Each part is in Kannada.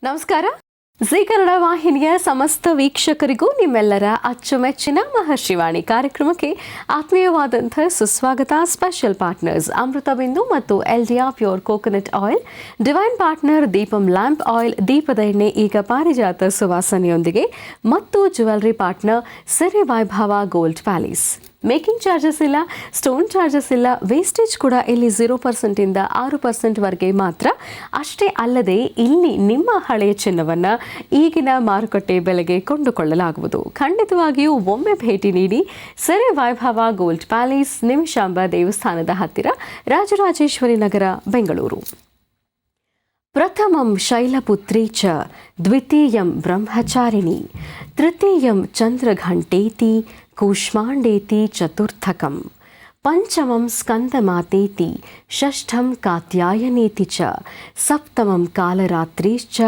ನಮಸ್ಕಾರ. ಜಿ ಕನ್ನಡ ವಾಹಿನಿಯ ಸಮಸ್ತ ವೀಕ್ಷಕರಿಗೂ ನಿಮ್ಮೆಲ್ಲರ ಅಚ್ಚುಮೆಚ್ಚಿನ ಮಹರ್ಷಿವಾಣಿ ಕಾರ್ಯಕ್ರಮಕ್ಕೆ ಆತ್ಮೀಯವಾದಂಥ ಸುಸ್ವಾಗತ. ಸ್ಪೆಷಲ್ ಪಾರ್ಟ್ನರ್ಸ್ ಅಮೃತ ಬಿಂದು ಮತ್ತು ಎಲ್ಡಿಯಾ pure coconut oil, divine partner Deepam lamp oil, ದೀಪದ ಎಣ್ಣೆ ಈಗ ಪಾರಿಜಾತ ಸುವಾಸನೆಯೊಂದಿಗೆ, ಮತ್ತು ಜ್ಯುವೆಲರಿ ಪಾರ್ಟ್ನರ್ ಸಿರಿ ವೈಭವ ಗೋಲ್ಡ್ ಪ್ಯಾಲೇಸ್. ಮೇಕಿಂಗ್ ಚಾರ್ಜಸ್ ಇಲ್ಲ, ಸ್ಟೋನ್ ಚಾರ್ಜಸ್ ಇಲ್ಲ, ವೇಸ್ಟೇಜ್ ಕೂಡ ಇಲ್ಲಿ 0% ಇಂದ 6% ಮಾತ್ರ. ಅಷ್ಟೇ ಅಲ್ಲದೆ ಇಲ್ಲಿ ನಿಮ್ಮ ಹಳೆಯ ಚಿನ್ನವನ್ನು ಈಗಿನ ಮಾರುಕಟ್ಟೆ ಬೆಲೆಗೆ ಕೊಂಡುಕೊಳ್ಳಲಾಗುವುದು. ಖಂಡಿತವಾಗಿಯೂ ಒಮ್ಮೆ ಭೇಟಿ ನೀಡಿ. ಸಿರಿ ವೈಭವ ಗೋಲ್ಡ್ ಪ್ಯಾಲೇಸ್, ನಿಮಿಷಾಂಬ ದೇವಸ್ಥಾನದ ಹತ್ತಿರ, ರಾಜರಾಜೇಶ್ವರಿ ನಗರ, ಬೆಂಗಳೂರು. ಪ್ರಥಮಂ ಶೈಲಪುತ್ರೀ ಚ ದ್ವಿತೀಯಂ ಬ್ರಹ್ಮಚಾರಿಣಿ ತೃತೀಯಂ ಚಂದ್ರಘಂಟೇತಿ ಕೂಷ್ಮಾಂಡೇತಿ ಚತುರ್ಥಕಂ ಪಂಚಮಂ ಸ್ಕಂದಮಾತೇತಿ ಷಷ್ಠಂ ಕಾತ್ಯಾಯನೇತಿ ಚ ಸಪ್ತಮಂ ಕಾಲರಾತ್ರೀಶ್ಚ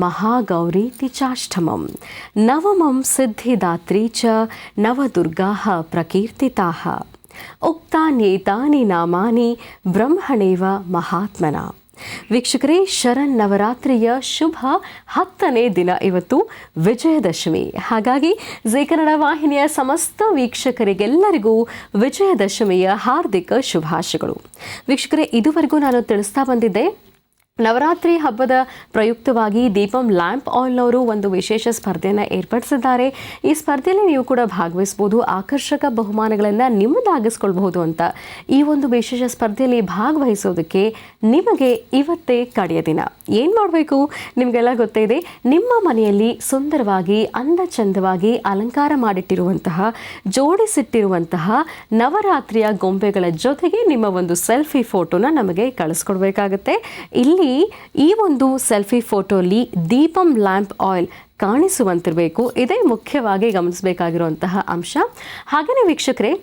ಮಹಾಗೌರೀತಿ ಚಾಷ್ಟಮಂ ನವಮಂ ಸಿದ್ಧಿದಾತ್ರೀ ಚ ನವದುರ್ಗಾಃ ಪ್ರಕೀರ್ತಿತಾಃ ಉಕ್ತಾನ್ಯೇತಾನಿ ನಾಮಾನಿ ಬ್ರಹ್ಮಣೇವ ಮಹಾತ್ಮನ. ವೀಕ್ಷಕರೇ, ಶರನ್ನವರಾತ್ರಿಯ ಶುಭ 10ನೇ ದಿನ ಇವತ್ತು, ವಿಜಯದಶಮಿ. ಹಾಗಾಗಿ ಜಿ ಕನ್ನಡ ವಾಹಿನಿಯ ಸಮಸ್ತ ವೀಕ್ಷಕರಿಗೆಲ್ಲರಿಗೂ ವಿಜಯದಶಮಿಯ ಹಾರ್ದಿಕ ಶುಭಾಶಯಗಳು. ವೀಕ್ಷಕರೇ, ಇದುವರೆಗೂ ನಾನು ತಿಳಿಸ್ತಾ ಬಂದಿದ್ದೆ, ನವರಾತ್ರಿ ಹಬ್ಬದ ಪ್ರಯುಕ್ತವಾಗಿ ದೀಪಂ ಲ್ಯಾಂಪ್ ಆಯಿಲ್ನವರು ಒಂದು ವಿಶೇಷ ಸ್ಪರ್ಧೆಯನ್ನು ಏರ್ಪಡಿಸಿದ್ದಾರೆ. ಈ ಸ್ಪರ್ಧೆಯಲ್ಲಿ ನೀವು ಕೂಡ ಭಾಗವಹಿಸಬಹುದು, ಆಕರ್ಷಕ ಬಹುಮಾನಗಳನ್ನು ನಿಮ್ಮದಾಗಿಸ್ಕೊಳ್ಬಹುದು ಅಂತ. ಈ ಒಂದು ವಿಶೇಷ ಸ್ಪರ್ಧೆಯಲ್ಲಿ ಭಾಗವಹಿಸೋದಕ್ಕೆ ನಿಮಗೆ ಇವತ್ತೇ ಕಡೆಯ ದಿನ. ಏನು ಮಾಡಬೇಕು ನಿಮಗೆಲ್ಲ ಗೊತ್ತೇ ಇದೆ. ನಿಮ್ಮ ಮನೆಯಲ್ಲಿ ಸುಂದರವಾಗಿ ಅಂದಚಂದವಾಗಿ ಅಲಂಕಾರ ಮಾಡಿಟ್ಟಿರುವಂತಹ, ಜೋಡಿಸಿಟ್ಟಿರುವಂತಹ ನವರಾತ್ರಿಯ ಗೊಂಬೆಗಳ ಜೊತೆಗೆ ನಿಮ್ಮ ಒಂದು ಸೆಲ್ಫಿ ಫೋಟೋನ ನಮಗೆ ಕಳಿಸ್ಕೊಡ್ಬೇಕಾಗತ್ತೆ. ಇಲ್ಲಿ ಈ ಒಂದು ಸೆಲ್ಫಿ ಫೋಟೋಲಿ ದೀಪಂ ಲ್ಯಾಂಪ್ ಆಯಿಲ್ ಕಾಣಿಸುವಂತಿರಬೇಕು. ಇದೇ ಮುಖ್ಯವಾಗಿ ಗಮನಿಸಬೇಕಾಗಿರುವಂತಹ ಅಂಶ. ಹಾಗೆಯೇ ವೀಕ್ಷಕರೇ,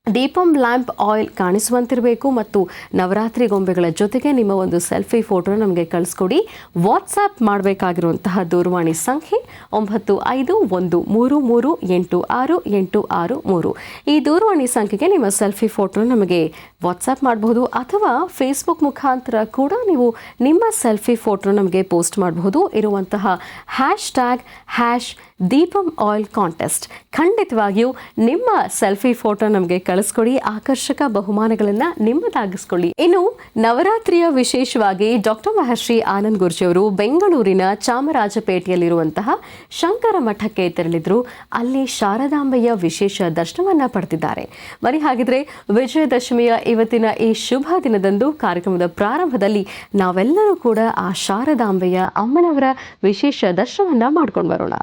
ದೀಪಂ ಲ್ಯಾಂಪ್ ಆಯಿಲ್ ಕಾಣಿಸುವಂತಿರಬೇಕು ಮತ್ತು ನವರಾತ್ರಿ ಗೊಂಬೆಗಳ ಜೊತೆಗೆ ನಿಮ್ಮ ಒಂದು ಸೆಲ್ಫಿ ಫೋಟೋನ ನಮಗೆ ಕಳಿಸ್ಕೊಡಿ. ವಾಟ್ಸಾಪ್ ಮಾಡಬೇಕಾಗಿರುವಂತಹ ದೂರವಾಣಿ ಸಂಖ್ಯೆ 9513386863. ಈ ದೂರವಾಣಿ ಸಂಖ್ಯೆಗೆ ನಿಮ್ಮ ಸೆಲ್ಫಿ ಫೋಟೋನ ನಮಗೆ ವಾಟ್ಸಾಪ್ ಮಾಡಬಹುದು, ಅಥವಾ ಫೇಸ್ಬುಕ್ ಮುಖಾಂತರ ಕೂಡ ನೀವು ನಿಮ್ಮ ಸೆಲ್ಫಿ ಫೋಟೋನ ನಮಗೆ ಪೋಸ್ಟ್ ಮಾಡಬಹುದು. ಇರುವಂತಹ ಹ್ಯಾಶ್ ದೀಪಂ ಆಯಿಲ್ ಕಾಂಟೆಸ್ಟ್. ಖಂಡಿತವಾಗಿಯೂ ನಿಮ್ಮ ಸೆಲ್ಫಿ ಫೋಟೋ ನಮಗೆ ಕಳಿಸ್ಕೊಡಿ, ಆಕರ್ಷಕ ಬಹುಮಾನಗಳನ್ನು ನಿಮ್ಮದಾಗಿಸ್ಕೊಳ್ಳಿ. ಇನ್ನು ನವರಾತ್ರಿಯ ವಿಶೇಷವಾಗಿ ಡಾಕ್ಟರ್ ಮಹರ್ಷಿ ಆನಂದ್ ಗುರೂಜಿಯವರು ಬೆಂಗಳೂರಿನ ಚಾಮರಾಜಪೇಟೆಯಲ್ಲಿರುವಂತಹ ಶಂಕರ ಮಠಕ್ಕೆ ತೆರಳಿದ್ರು. ಅಲ್ಲಿ ಶಾರದಾಂಬೆಯ ವಿಶೇಷ ದರ್ಶನವನ್ನ ಪಡೆದಿದ್ದಾರೆ. ಬರೀ ಹಾಗಿದ್ರೆ ವಿಜಯದಶಮಿಯ ಇವತ್ತಿನ ಈ ಶುಭ ದಿನದಂದು ಕಾರ್ಯಕ್ರಮದ ಪ್ರಾರಂಭದಲ್ಲಿ ನಾವೆಲ್ಲರೂ ಕೂಡ ಆ ಶಾರದಾಂಬೆಯ ಅಮ್ಮನವರ ವಿಶೇಷ ದರ್ಶನವನ್ನ ಮಾಡ್ಕೊಂಡು ಬರೋಣ.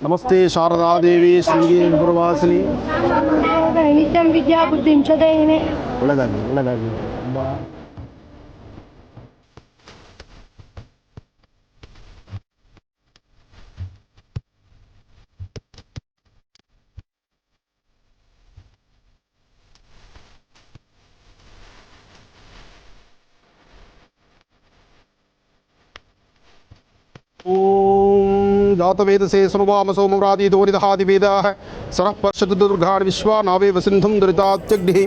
ನಮಸ್ತೆ ಶಾರದಾ ದೇವಿ ಶೃಂಗೇರಿ ಪುರವಾಸಿನಿ. ನಿತ್ಯಂ ವಿದ್ಯಾ ಬುದ್ಧಿಂ ಚ ದೇಹಿನೇ. ಒಳ್ಳೆದಾಗಲಿ. जातवेदसे सर्वाम सोमव्राति दोरिदहादिवेदाः सरः पर्षदुर्गाणि विश्वा नावेव सिन्धुं दुरितात्यग्निः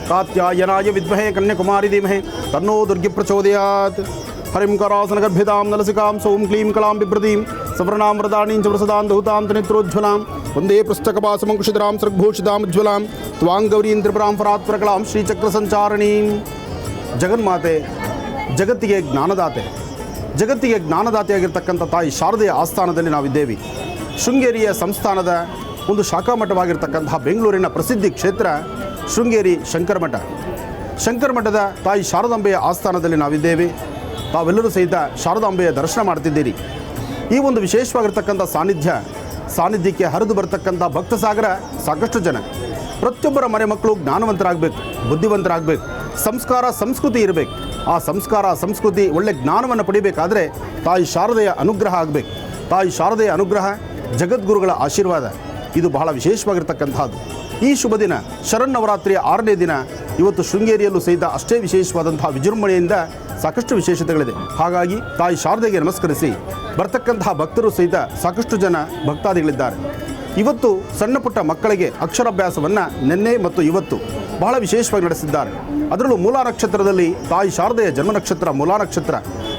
कात्यायनाय विद्महे कन्याकुमारी धीमहि तन्नो दुर्गे प्रचोदयात्. हरिं करासनगर्भितां नलसिकां सौं क्लीं कलां बिभ्रतीं सवर्णां वरदानीं च प्रसदां धौतां तनित्रोज्ज्वलां वन्दे पृष्ठकपासमङ्कुशिधरां सर्गभूषितामुज्ज्वलां त्वां गौरीं त्रिपुरां परात्परकलां श्रीचक्रसञ्चारिणीं. जगन्माते ಜಗತ್ತಿಗೆ ಜ್ಞಾನದಾತೆಯಾಗಿರ್ತಕ್ಕಂಥ ತಾಯಿ ಶಾರದೆಯ ಆಸ್ಥಾನದಲ್ಲಿ ನಾವಿದ್ದೇವೆ. ಶೃಂಗೇರಿಯ ಸಂಸ್ಥಾನದ ಒಂದು ಶಾಖಾ ಮಠವಾಗಿರ್ತಕ್ಕಂತಹ ಬೆಂಗಳೂರಿನ ಪ್ರಸಿದ್ಧಿ ಕ್ಷೇತ್ರ ಶೃಂಗೇರಿ ಶಂಕರ ಮಠ. ಶಂಕರ ಮಠದ ತಾಯಿ ಶಾರದಾಂಬೆಯ ಆಸ್ಥಾನದಲ್ಲಿ ನಾವಿದ್ದೇವೆ. ತಾವೆಲ್ಲರೂ ಸಹಿತ ಶಾರದಾಂಬೆಯ ದರ್ಶನ ಮಾಡ್ತಿದ್ದೀರಿ. ಈ ಒಂದು ವಿಶೇಷವಾಗಿರ್ತಕ್ಕಂಥ ಸಾನ್ನಿಧ್ಯಕ್ಕೆ ಹರಿದು ಬರ್ತಕ್ಕಂಥ ಭಕ್ತ ಸಾಗರ ಸಾಕಷ್ಟು ಜನ. ಪ್ರತಿಯೊಬ್ಬರ ಮನೆ ಮಕ್ಕಳು ಜ್ಞಾನವಂತರಾಗಬೇಕು, ಬುದ್ಧಿವಂತರಾಗಬೇಕು, ಸಂಸ್ಕಾರ ಸಂಸ್ಕೃತಿ ಇರಬೇಕು. ಆ ಸಂಸ್ಕಾರ ಸಂಸ್ಕೃತಿ ಒಳ್ಳೆ ಜ್ಞಾನವನ್ನು ಪಡಿಬೇಕಾದರೆ ತಾಯಿ ಶಾರದೆಯ ಅನುಗ್ರಹ ಆಗಬೇಕು. ತಾಯಿ ಶಾರದೆಯ ಅನುಗ್ರಹ, ಜಗದ್ಗುರುಗಳ ಆಶೀರ್ವಾದ ಇದು ಬಹಳ ವಿಶೇಷವಾಗಿರ್ತಕ್ಕಂಥದ್ದು. ಈ ಶುಭ ದಿನ ಶರನ್ನವರಾತ್ರಿಯ 6ನೇ ದಿನ ಇವತ್ತು ಶೃಂಗೇರಿಯಲ್ಲೂ ಸಹಿತ ಅಷ್ಟೇ ವಿಶೇಷವಾದಂತಹ ವಿಜೃಂಭಣೆಯಿಂದ ಸಾಕಷ್ಟು ವಿಶೇಷತೆಗಳಿದೆ. ಹಾಗಾಗಿ ತಾಯಿ ಶಾರದೆಗೆ ನಮಸ್ಕರಿಸಿ ಬರ್ತಕ್ಕಂತಹ ಭಕ್ತರು ಸಹಿತ ಸಾಕಷ್ಟು ಜನ ಭಕ್ತಾದಿಗಳಿದ್ದಾರೆ. ಇವತ್ತು ಸಣ್ಣ ಪುಟ್ಟ ಮಕ್ಕಳಿಗೆ ಅಕ್ಷರಾಭ್ಯಾಸವನ್ನು ನಿನ್ನೆ ಮತ್ತು ಇವತ್ತು ಬಹಳ ವಿಶೇಷವಾಗಿ ನಡೆಸಿದ್ದಾರೆ. ಅದರಲ್ಲೂ ಮೂಲಾ ನಕ್ಷತ್ರದಲ್ಲಿ ತಾಯಿ ಶಾರದೆಯ ಜನ್ಮ ನಕ್ಷತ್ರ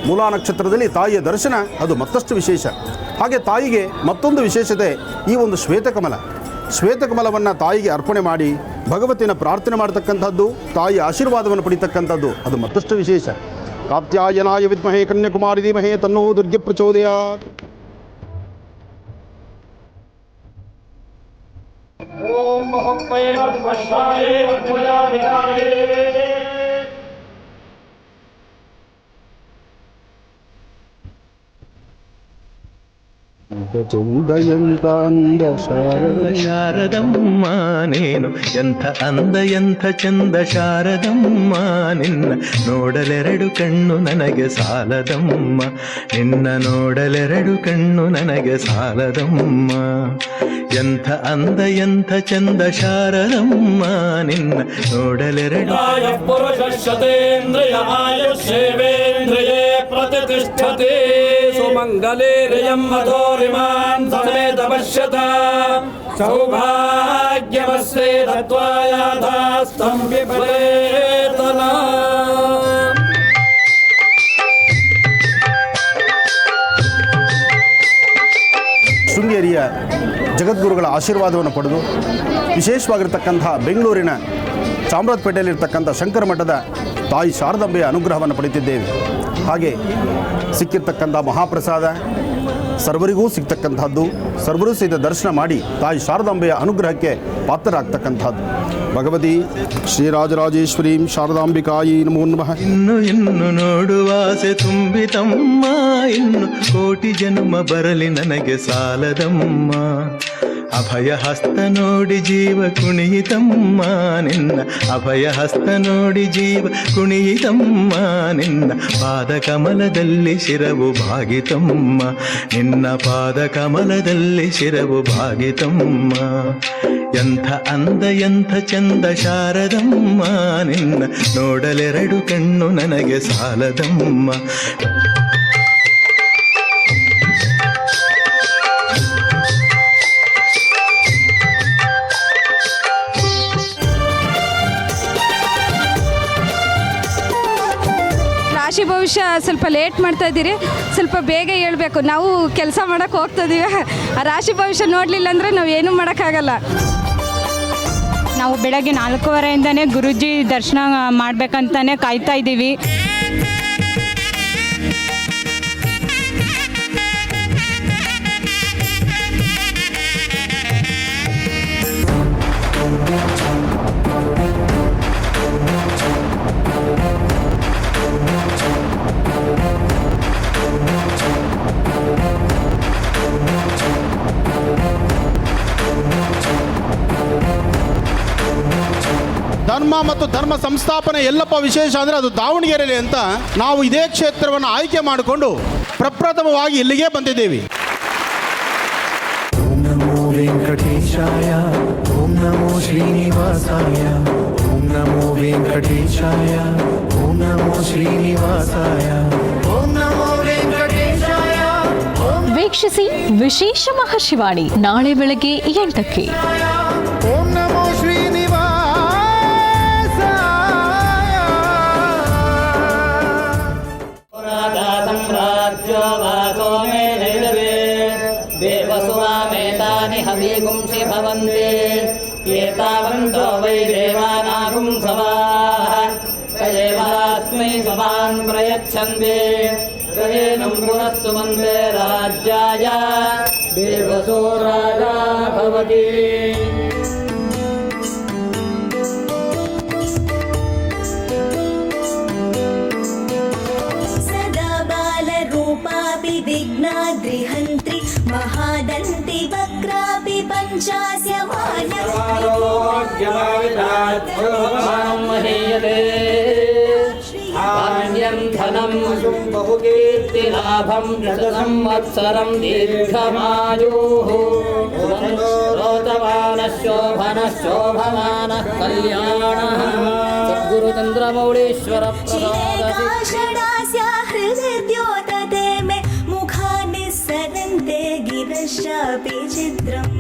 ಮೂಲಾ ನಕ್ಷತ್ರದಲ್ಲಿ ತಾಯಿಯ ದರ್ಶನ ಅದು ಮತ್ತಷ್ಟು ವಿಶೇಷ. ಹಾಗೆ ತಾಯಿಗೆ ಮತ್ತೊಂದು ವಿಶೇಷತೆ ಈ ಒಂದು ಶ್ವೇತಕಮಲವನ್ನು ತಾಯಿಗೆ ಅರ್ಪಣೆ ಮಾಡಿ ಭಗವತಿನ ಪ್ರಾರ್ಥನೆ ಮಾಡತಕ್ಕಂಥದ್ದು, ತಾಯಿಯ ಆಶೀರ್ವಾದವನ್ನು ಪಡಿತಕ್ಕಂಥದ್ದು ಅದು ಮತ್ತಷ್ಟು ವಿಶೇಷ. ಕಾತ್ಯಾಯನಾಯ ವಿದ್ಮಹೇ ಕನ್ಯಾಕುಮಾರಿ ಧೀಮಹಿ ತನ್ನೋ ದುರ್ಗೆ ಪ್ರಚೋದಯಾತ್. ಓಂ ಶಾರದಮ್ಮ ನೇನು ಎಂಥ ಅಂದ ಎಂಥ ಚಂದ ಶಾರದಮ್ಮ, ನಿನ್ನ ನೋಡಲೆರಡು ಕಣ್ಣು ನನಗೆ ಸಾಲದಮ್ಮ, ನಿನ್ನ ನೋಡಲೆರಡು ಕಣ್ಣು ನನಗೆ ಸಾಲದಮ್ಮ. ಎಂಥ ಅಂದ ಎಂಥ ಚಂದ ಶಾರದಮ್ಮ, ನಿನ್ನ ನೋಡಲೆರಡು ಪುರುಷೇಂದ್ರಿಯ ಆಯುಷೇವೇಂದ್ರಿಯೇ ಪ್ರತಿಷ್ಠತೆ ಸುಮಂಗಲೇ ರಯಂ ಮಧೋರಿಮಾನ್ ಸಮೇತ ಪಶ್ಯತ ಸೌಭಾಗ್ಯವಸ್ಸೇ ತತ್ವಾಯಾಧಾಸ್ತಂ ವಿಫಲೇತನ. ಶೃಂಗೇರಿಯ ಜಗದ್ಗುರುಗಳ ಆಶೀರ್ವಾದವನ್ನು ಪಡೆದು ವಿಶೇಷವಾಗಿರ್ತಕ್ಕಂಥ ಬೆಂಗಳೂರಿನ ಚಾಮರಾಜಪೇಟೆಯಲ್ಲಿರ್ತಕ್ಕಂಥ ಶಂಕರ ಮಠದ ತಾಯಿ ಶಾರದಾಂಬೆಯ ಅನುಗ್ರಹವನ್ನು ಪಡೆದಿದ್ದೇವೆ. ಹಾಗೆ ಸಿಕ್ಕಿರ್ತಕ್ಕಂಥ ಮಹಾಪ್ರಸಾದ ಸರ್ವರಿಗೂ ಸಿಗ್ತಕ್ಕಂಥದ್ದು, ಸರ್ವರೂ ಸಹಿತ ದರ್ಶನ ಮಾಡಿ ತಾಯಿ ಶಾರದಾಂಬೆಯ ಅನುಗ್ರಹಕ್ಕೆ ಪಾತ್ರರಾಗ್ತಕ್ಕಂಥದ್ದು. ಭಗವತಿ ಶ್ರೀರಾಜರಾಜೇಶ್ವರೀಂ ಶಾರದಾಂಬಿಕಾಯಿ ನಮೋ ನಮಃ. ಇನ್ನು ನೋಡುವಾಸೆ ತುಂಬಿತಮ್ಮ, ಇನ್ನು ಕೋಟಿ ಜನ್ಮ ಬರಲಿ ನನಗೆ ಸಾಲದಮ್ಮ. ಅಭಯ ಹಸ್ತ ನೋಡಿ ಜೀವ ಕುಣಿಯಿತಮ್ಮ, ನಿನ್ನ ಅಭಯ ಹಸ್ತ ನೋಡಿ ಜೀವ ಕುಣಿಯಿತಮ್ಮ, ನಿನ್ನ ಪಾದ ಕಮಲದಲ್ಲಿ ಶಿರವು ಭಾಗಿತಮ್ಮ, ನಿನ್ನ ಪಾದ ಕಮಲದಲ್ಲಿ ಶಿರವು ಭಾಗಿತಮ್ಮ. ಎಂಥ ಅಂದ ಎಂಥ ಚಂದ ಶಾರದಮ್ಮ, ನಿನ್ನ ನೋಡಲೆರಡು ಕಣ್ಣು ನನಗೆ ಸಾಲದಮ್ಮ. ರಾಶಿ ಭವಿಷ್ಯ ಸ್ವಲ್ಪ ಲೇಟ್ ಮಾಡ್ತಾ ಇದ್ದೀರಿ, ಸ್ವಲ್ಪ ಬೇಗ ಹೇಳ್ಬೇಕು. ನಾವು ಕೆಲಸ ಮಾಡೋಕ್ಕೆ ಹೋಗ್ತಾ ಇದೀವಿ, ಆ ರಾಶಿ ಭವಿಷ್ಯ ನೋಡಲಿಲ್ಲ ಅಂದರೆ ನಾವು ಏನೂ ಮಾಡೋಕ್ಕಾಗಲ್ಲ. ನಾವು ಬೆಳಗ್ಗೆ 4:15 ಗುರುಜಿ ದರ್ಶನ ಮಾಡಬೇಕಂತಾನೆ ಕಾಯ್ತಾ ಇದ್ದೀವಿ. ಧರ್ಮ ಮತ್ತು ಧರ್ಮ ಸಂಸ್ಥಾಪನೆ ಎಲ್ಲಪ್ಪ ವಿಶೇಷ ಅಂದರೆ ಅದು ದಾವಣಗೆರೆಯಲ್ಲಿ ಅಂತ ನಾವು ಇದೇ ಕ್ಷೇತ್ರವನ್ನು ಆಯ್ಕೆ ಮಾಡಿಕೊಂಡು ಪ್ರಪ್ರಥಮವಾಗಿ ಇಲ್ಲಿಗೆ ಬಂದಿದ್ದೇವೆ. ಓಂ ನಮೋ ವೆಂಕಟೇಶಾಯ, ಓಂ ನಮೋ ಶ್ರೀನಿವಾಸಾಯ, ಓಂ ನಮೋ ವೆಂಕಟೇಶಾಯ, ಓಂ ನಮೋ ಶ್ರೀನಿವಾಸಾಯ, ಓಂ ನಮೋ ವೆಂಕಟೇಶಾಯ. ವೀಕ್ಷಿಸಿ ವಿಶೇಷ ಮಹಾಶಿವಾಣಿ ನಾಳೆ ಬೆಳಗ್ಗೆ 8ಕ್ಕೆ. ಓಂ ನಮೋ ಶ್ರೀನಿವಾಸಾಯ. ಸಾಮ್ರಾಜ್ಯೋ ವಾಸೋ ಮೇ ನೈದವೇ ದೇವಸುವಾಮೇತಾನಿ ಹವಿಗುಂಸಿ ಭವಂತಿ ಏತಾವಂತೋ ವೈ ದೇವಾನಾಗುಂ ಸವಾಃ ಕಯೇವಾಸ್ಮೈ ಸವಾನ್ ಪ್ರಯಚ್ಛನ್ತಿ ತಯೇನಂ ಪುನಸ್ಸು ವಂದೇ ರಾಜ್ಯಾಯ देवसो राजा भवति सदा बालरूपापि विघ्नाद्रिहन्त्रि महादन्ति वक्रापि पञ्चास्य धान्यं धनं बहुकीर्तिलाभं शतसंवत्सरं दीर्घमायुः शोभनः कल्याणः सद्गुरुचन्द्रमौळीश्वर षडास्या हृदयोतते मे मुखानि सरन्ते गिरशापि चित्रम्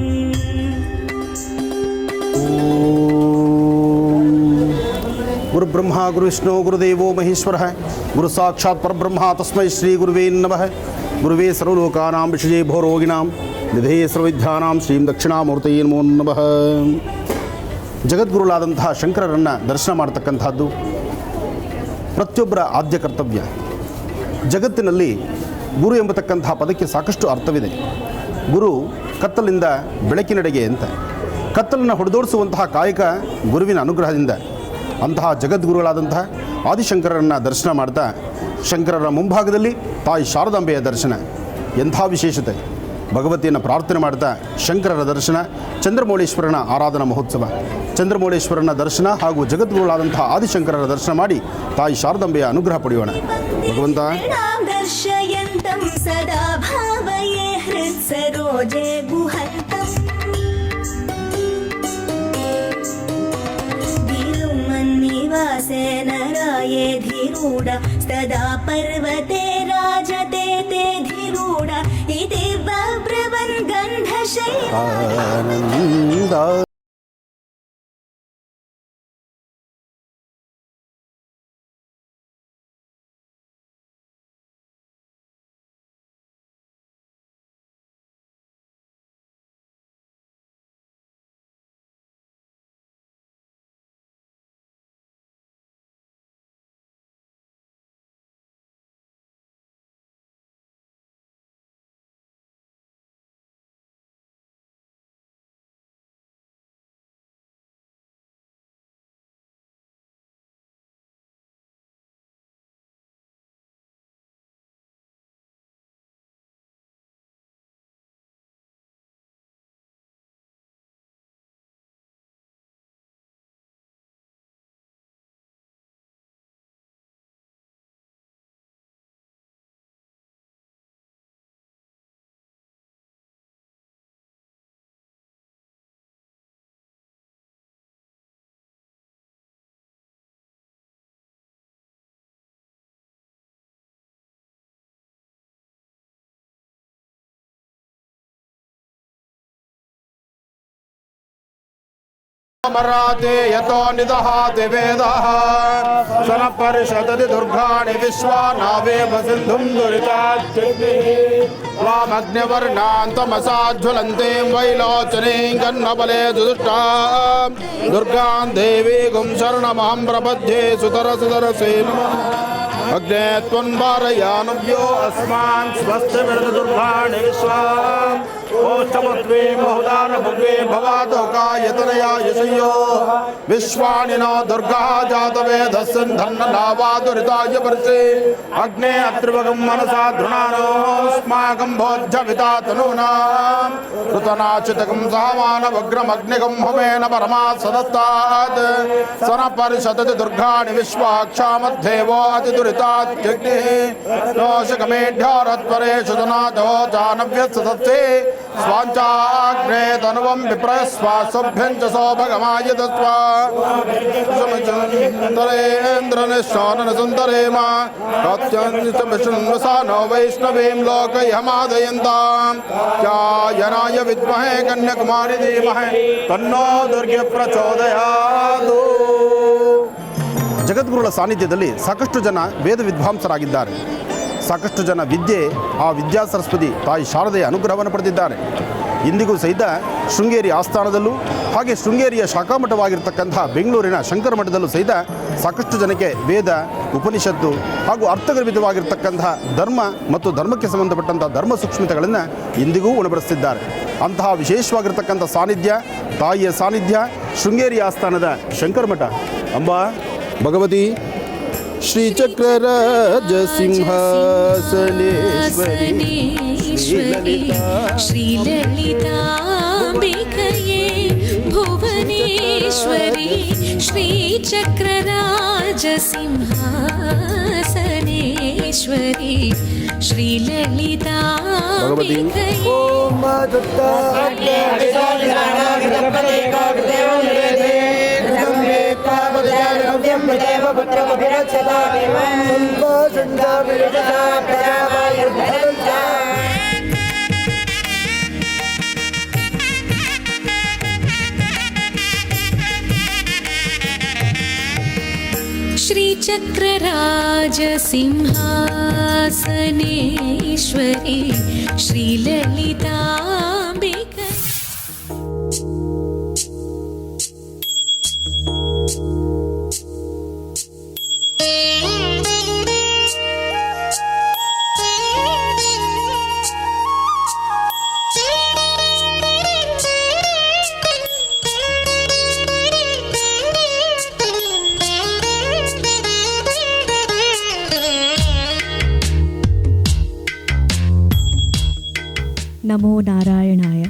गुरु ब्रह्मा गुरु विष्णु गुरुदेवो महेश्वर गुरु साक्षात् परब्रह्म तस्मै श्री गुरुवे नमः गुरुवे सर्वलोकानां विषये भोरोगिणां निधे सर्वविद्यानां ಶ್ರೀ ದಕ್ಷಿಣಾಮೂರ್ತಯೇ ನಮೋ ನಮಃ. ಜಗದ್ಗುರುಳಾದಂತಹ ಶಂಕರರನ್ನು ದರ್ಶನ ಮಾಡತಕ್ಕಂಥದ್ದು ಪ್ರತಿಯೊಬ್ಬರ ಆದ್ಯ ಕರ್ತವ್ಯ. ಜಗತ್ತಿನಲ್ಲಿ ಗುರು ಎಂಬತಕ್ಕಂತಹ ಪದಕ್ಕೆ ಸಾಕಷ್ಟು ಅರ್ಥವಿದೆ. ಗುರು ಕತ್ತಲಿಂದ ಬೆಳಕಿನೆಡೆಗೆ ಅಂತ. ಕತ್ತಲನ್ನು ಹೊಡೆದೋಡಿಸುವಂತಹ ಕಾಯಕ ಗುರುವಿನ ಅನುಗ್ರಹದಿಂದ. ಅಂತಹ ಜಗದ್ಗುರುಗಳಾದಂತಹ ಆದಿಶಂಕರರನ್ನು ದರ್ಶನ ಮಾಡ್ತಾ ಶಂಕರರ ಮುಂಭಾಗದಲ್ಲಿ ತಾಯಿ ಶಾರದಾಂಬೆಯ ದರ್ಶನ ಎಂಥ ವಿಶೇಷತೆ. ಭಗವತಿಯನ್ನು ಪ್ರಾರ್ಥನೆ ಮಾಡ್ತಾ ಶಂಕರರ ದರ್ಶನ, ಚಂದ್ರಮೌಳೇಶ್ವರನ ಆರಾಧನಾ ಮಹೋತ್ಸವ. ಚಂದ್ರಮೌಳೇಶ್ವರನ ದರ್ಶನ ಹಾಗೂ ಜಗದ್ಗುರುಗಳಾದಂತಹ ಆದಿಶಂಕರರ ದರ್ಶನ ಮಾಡಿ ತಾಯಿ ಶಾರದಾಂಬೆಯ ಅನುಗ್ರಹ ಪಡೆಯೋಣ. ಭಗವಂತ ದರ್ಶಯಂತಂ ಸದಾ ಭಾವಯೇ ಹೃತ್ಸರೋಜೆ ಗುಹಂತಂ गिरुमन्निवासे नराये धीरूढ सदा पर्वते राजते ते धीरूढ इति ब्रवन् गन्धशैला मराते यतो निदहाति वेदः शनपरिषदति दुर्गाणि विश्वानावेव सिन्धुं दुरिताच्युतिः वामग्निवर्णान्तमसाज्ज्वलन्तीं वैलोचनीं कन्नबले दुष्टां दुर्गां देवीं शरणमहं प्रपद्ये सुतरसुतरसे अग्ने त्वन्वारयानव्यो अस्मान् स्वस्तिर्दुर्गाणि विश्वाम् ओष्ठमत्वे बहुदान भुवे भवातोकायतनया यशयो विश्वानि नो दुर्गा जातवेदस्सन्धन्ननावादुरिताय वर्षे अग्ने अत्रिवगं मनसा धृणानोऽस्माकं भोज्यविता तनूनां ऋतनाचितकं सामानवग्रमग्निकं हवेन परमा सदत्तात् सनपरिषदति दुर्गाणि विश्वाक्षामद्धेवो अतिदुरितात्यग्निः दोषकमेढ्योरत्परेषु जनादो जानव्यत्सदत्ते स्वाञ्चाग्ने तनुवं विप्रस्वासुभ्यं च सौभगमाय दत्वा सुन्दरेन्द्रनिश्चोननसुन्दरेम कथ्यन्विष्णुवसानो वैष्णवीं लोकयमादयन्तां चायनाय विद्महे कन्याकुमारी धीमहि तन्नो दुर्गे प्रचोदयात्. ಜಗದ್ಗುರುಗಳ ಸಾನ್ನಿಧ್ಯದಲ್ಲಿ ಸಾಕಷ್ಟು ಜನ ವೇದ ವಿದ್ವಾಂಸರಾಗಿದ್ದಾರೆ. ಸಾಕಷ್ಟು ಜನ ವಿದ್ಯೆ, ಆ ವಿದ್ಯಾ ಸರಸ್ವತಿ ತಾಯಿ ಶಾರದೆಯ ಅನುಗ್ರಹವನ್ನು ಪಡೆದಿದ್ದಾರೆ. ಇಂದಿಗೂ ಸಹಿತ ಶೃಂಗೇರಿ ಆಸ್ಥಾನದಲ್ಲೂ ಹಾಗೆ ಶೃಂಗೇರಿಯ ಶಾಖಾಮಠವಾಗಿರ್ತಕ್ಕಂಥ ಬೆಂಗಳೂರಿನ ಶಂಕರ ಮಠದಲ್ಲೂ ಸಹಿತ ಸಾಕಷ್ಟು ಜನಕ್ಕೆ ವೇದ, ಉಪನಿಷತ್ತು ಹಾಗೂ ಅರ್ಥಗರ್ಭಿತವಾಗಿರ್ತಕ್ಕಂತಹ ಧರ್ಮ ಮತ್ತು ಧರ್ಮಕ್ಕೆ ಸಂಬಂಧಪಟ್ಟಂಥ ಧರ್ಮ ಸೂಕ್ಷ್ಮತೆಗಳನ್ನು ಇಂದಿಗೂ ಉಣಬಡಿಸ್ತಿದ್ದಾರೆ. ಅಂತಹ ವಿಶೇಷವಾಗಿರ್ತಕ್ಕಂಥ ಸಾನ್ನಿಧ್ಯ, ತಾಯಿಯ ಸಾನ್ನಿಧ್ಯ ಶೃಂಗೇರಿ ಆಸ್ಥಾನದ ಶಂಕರ ಮಠ. ಅಂಬಾ ಭಗವತಿ ಶ್ರೀಚಕ್ರರಾಜ ಸಿಂಹಾಸನೇಶ್ವರಿ ಶ್ರೀಲಲಿತಾಂಬಿಕಯೇ ಭುವನೇಶ್ವರಿ ಶ್ರೀಚಕ್ರರಾಜ ಸಿಂಹಾಸನೇಶ್ವರಿ ಶ್ರೀಲಲಿತಾಂಬಿಕಯೇ श्रीचक्रराज सिंहासनेश्वरी श्रीललितांबिका. ನಮೋ ನಾರಾಯಣಾಯ.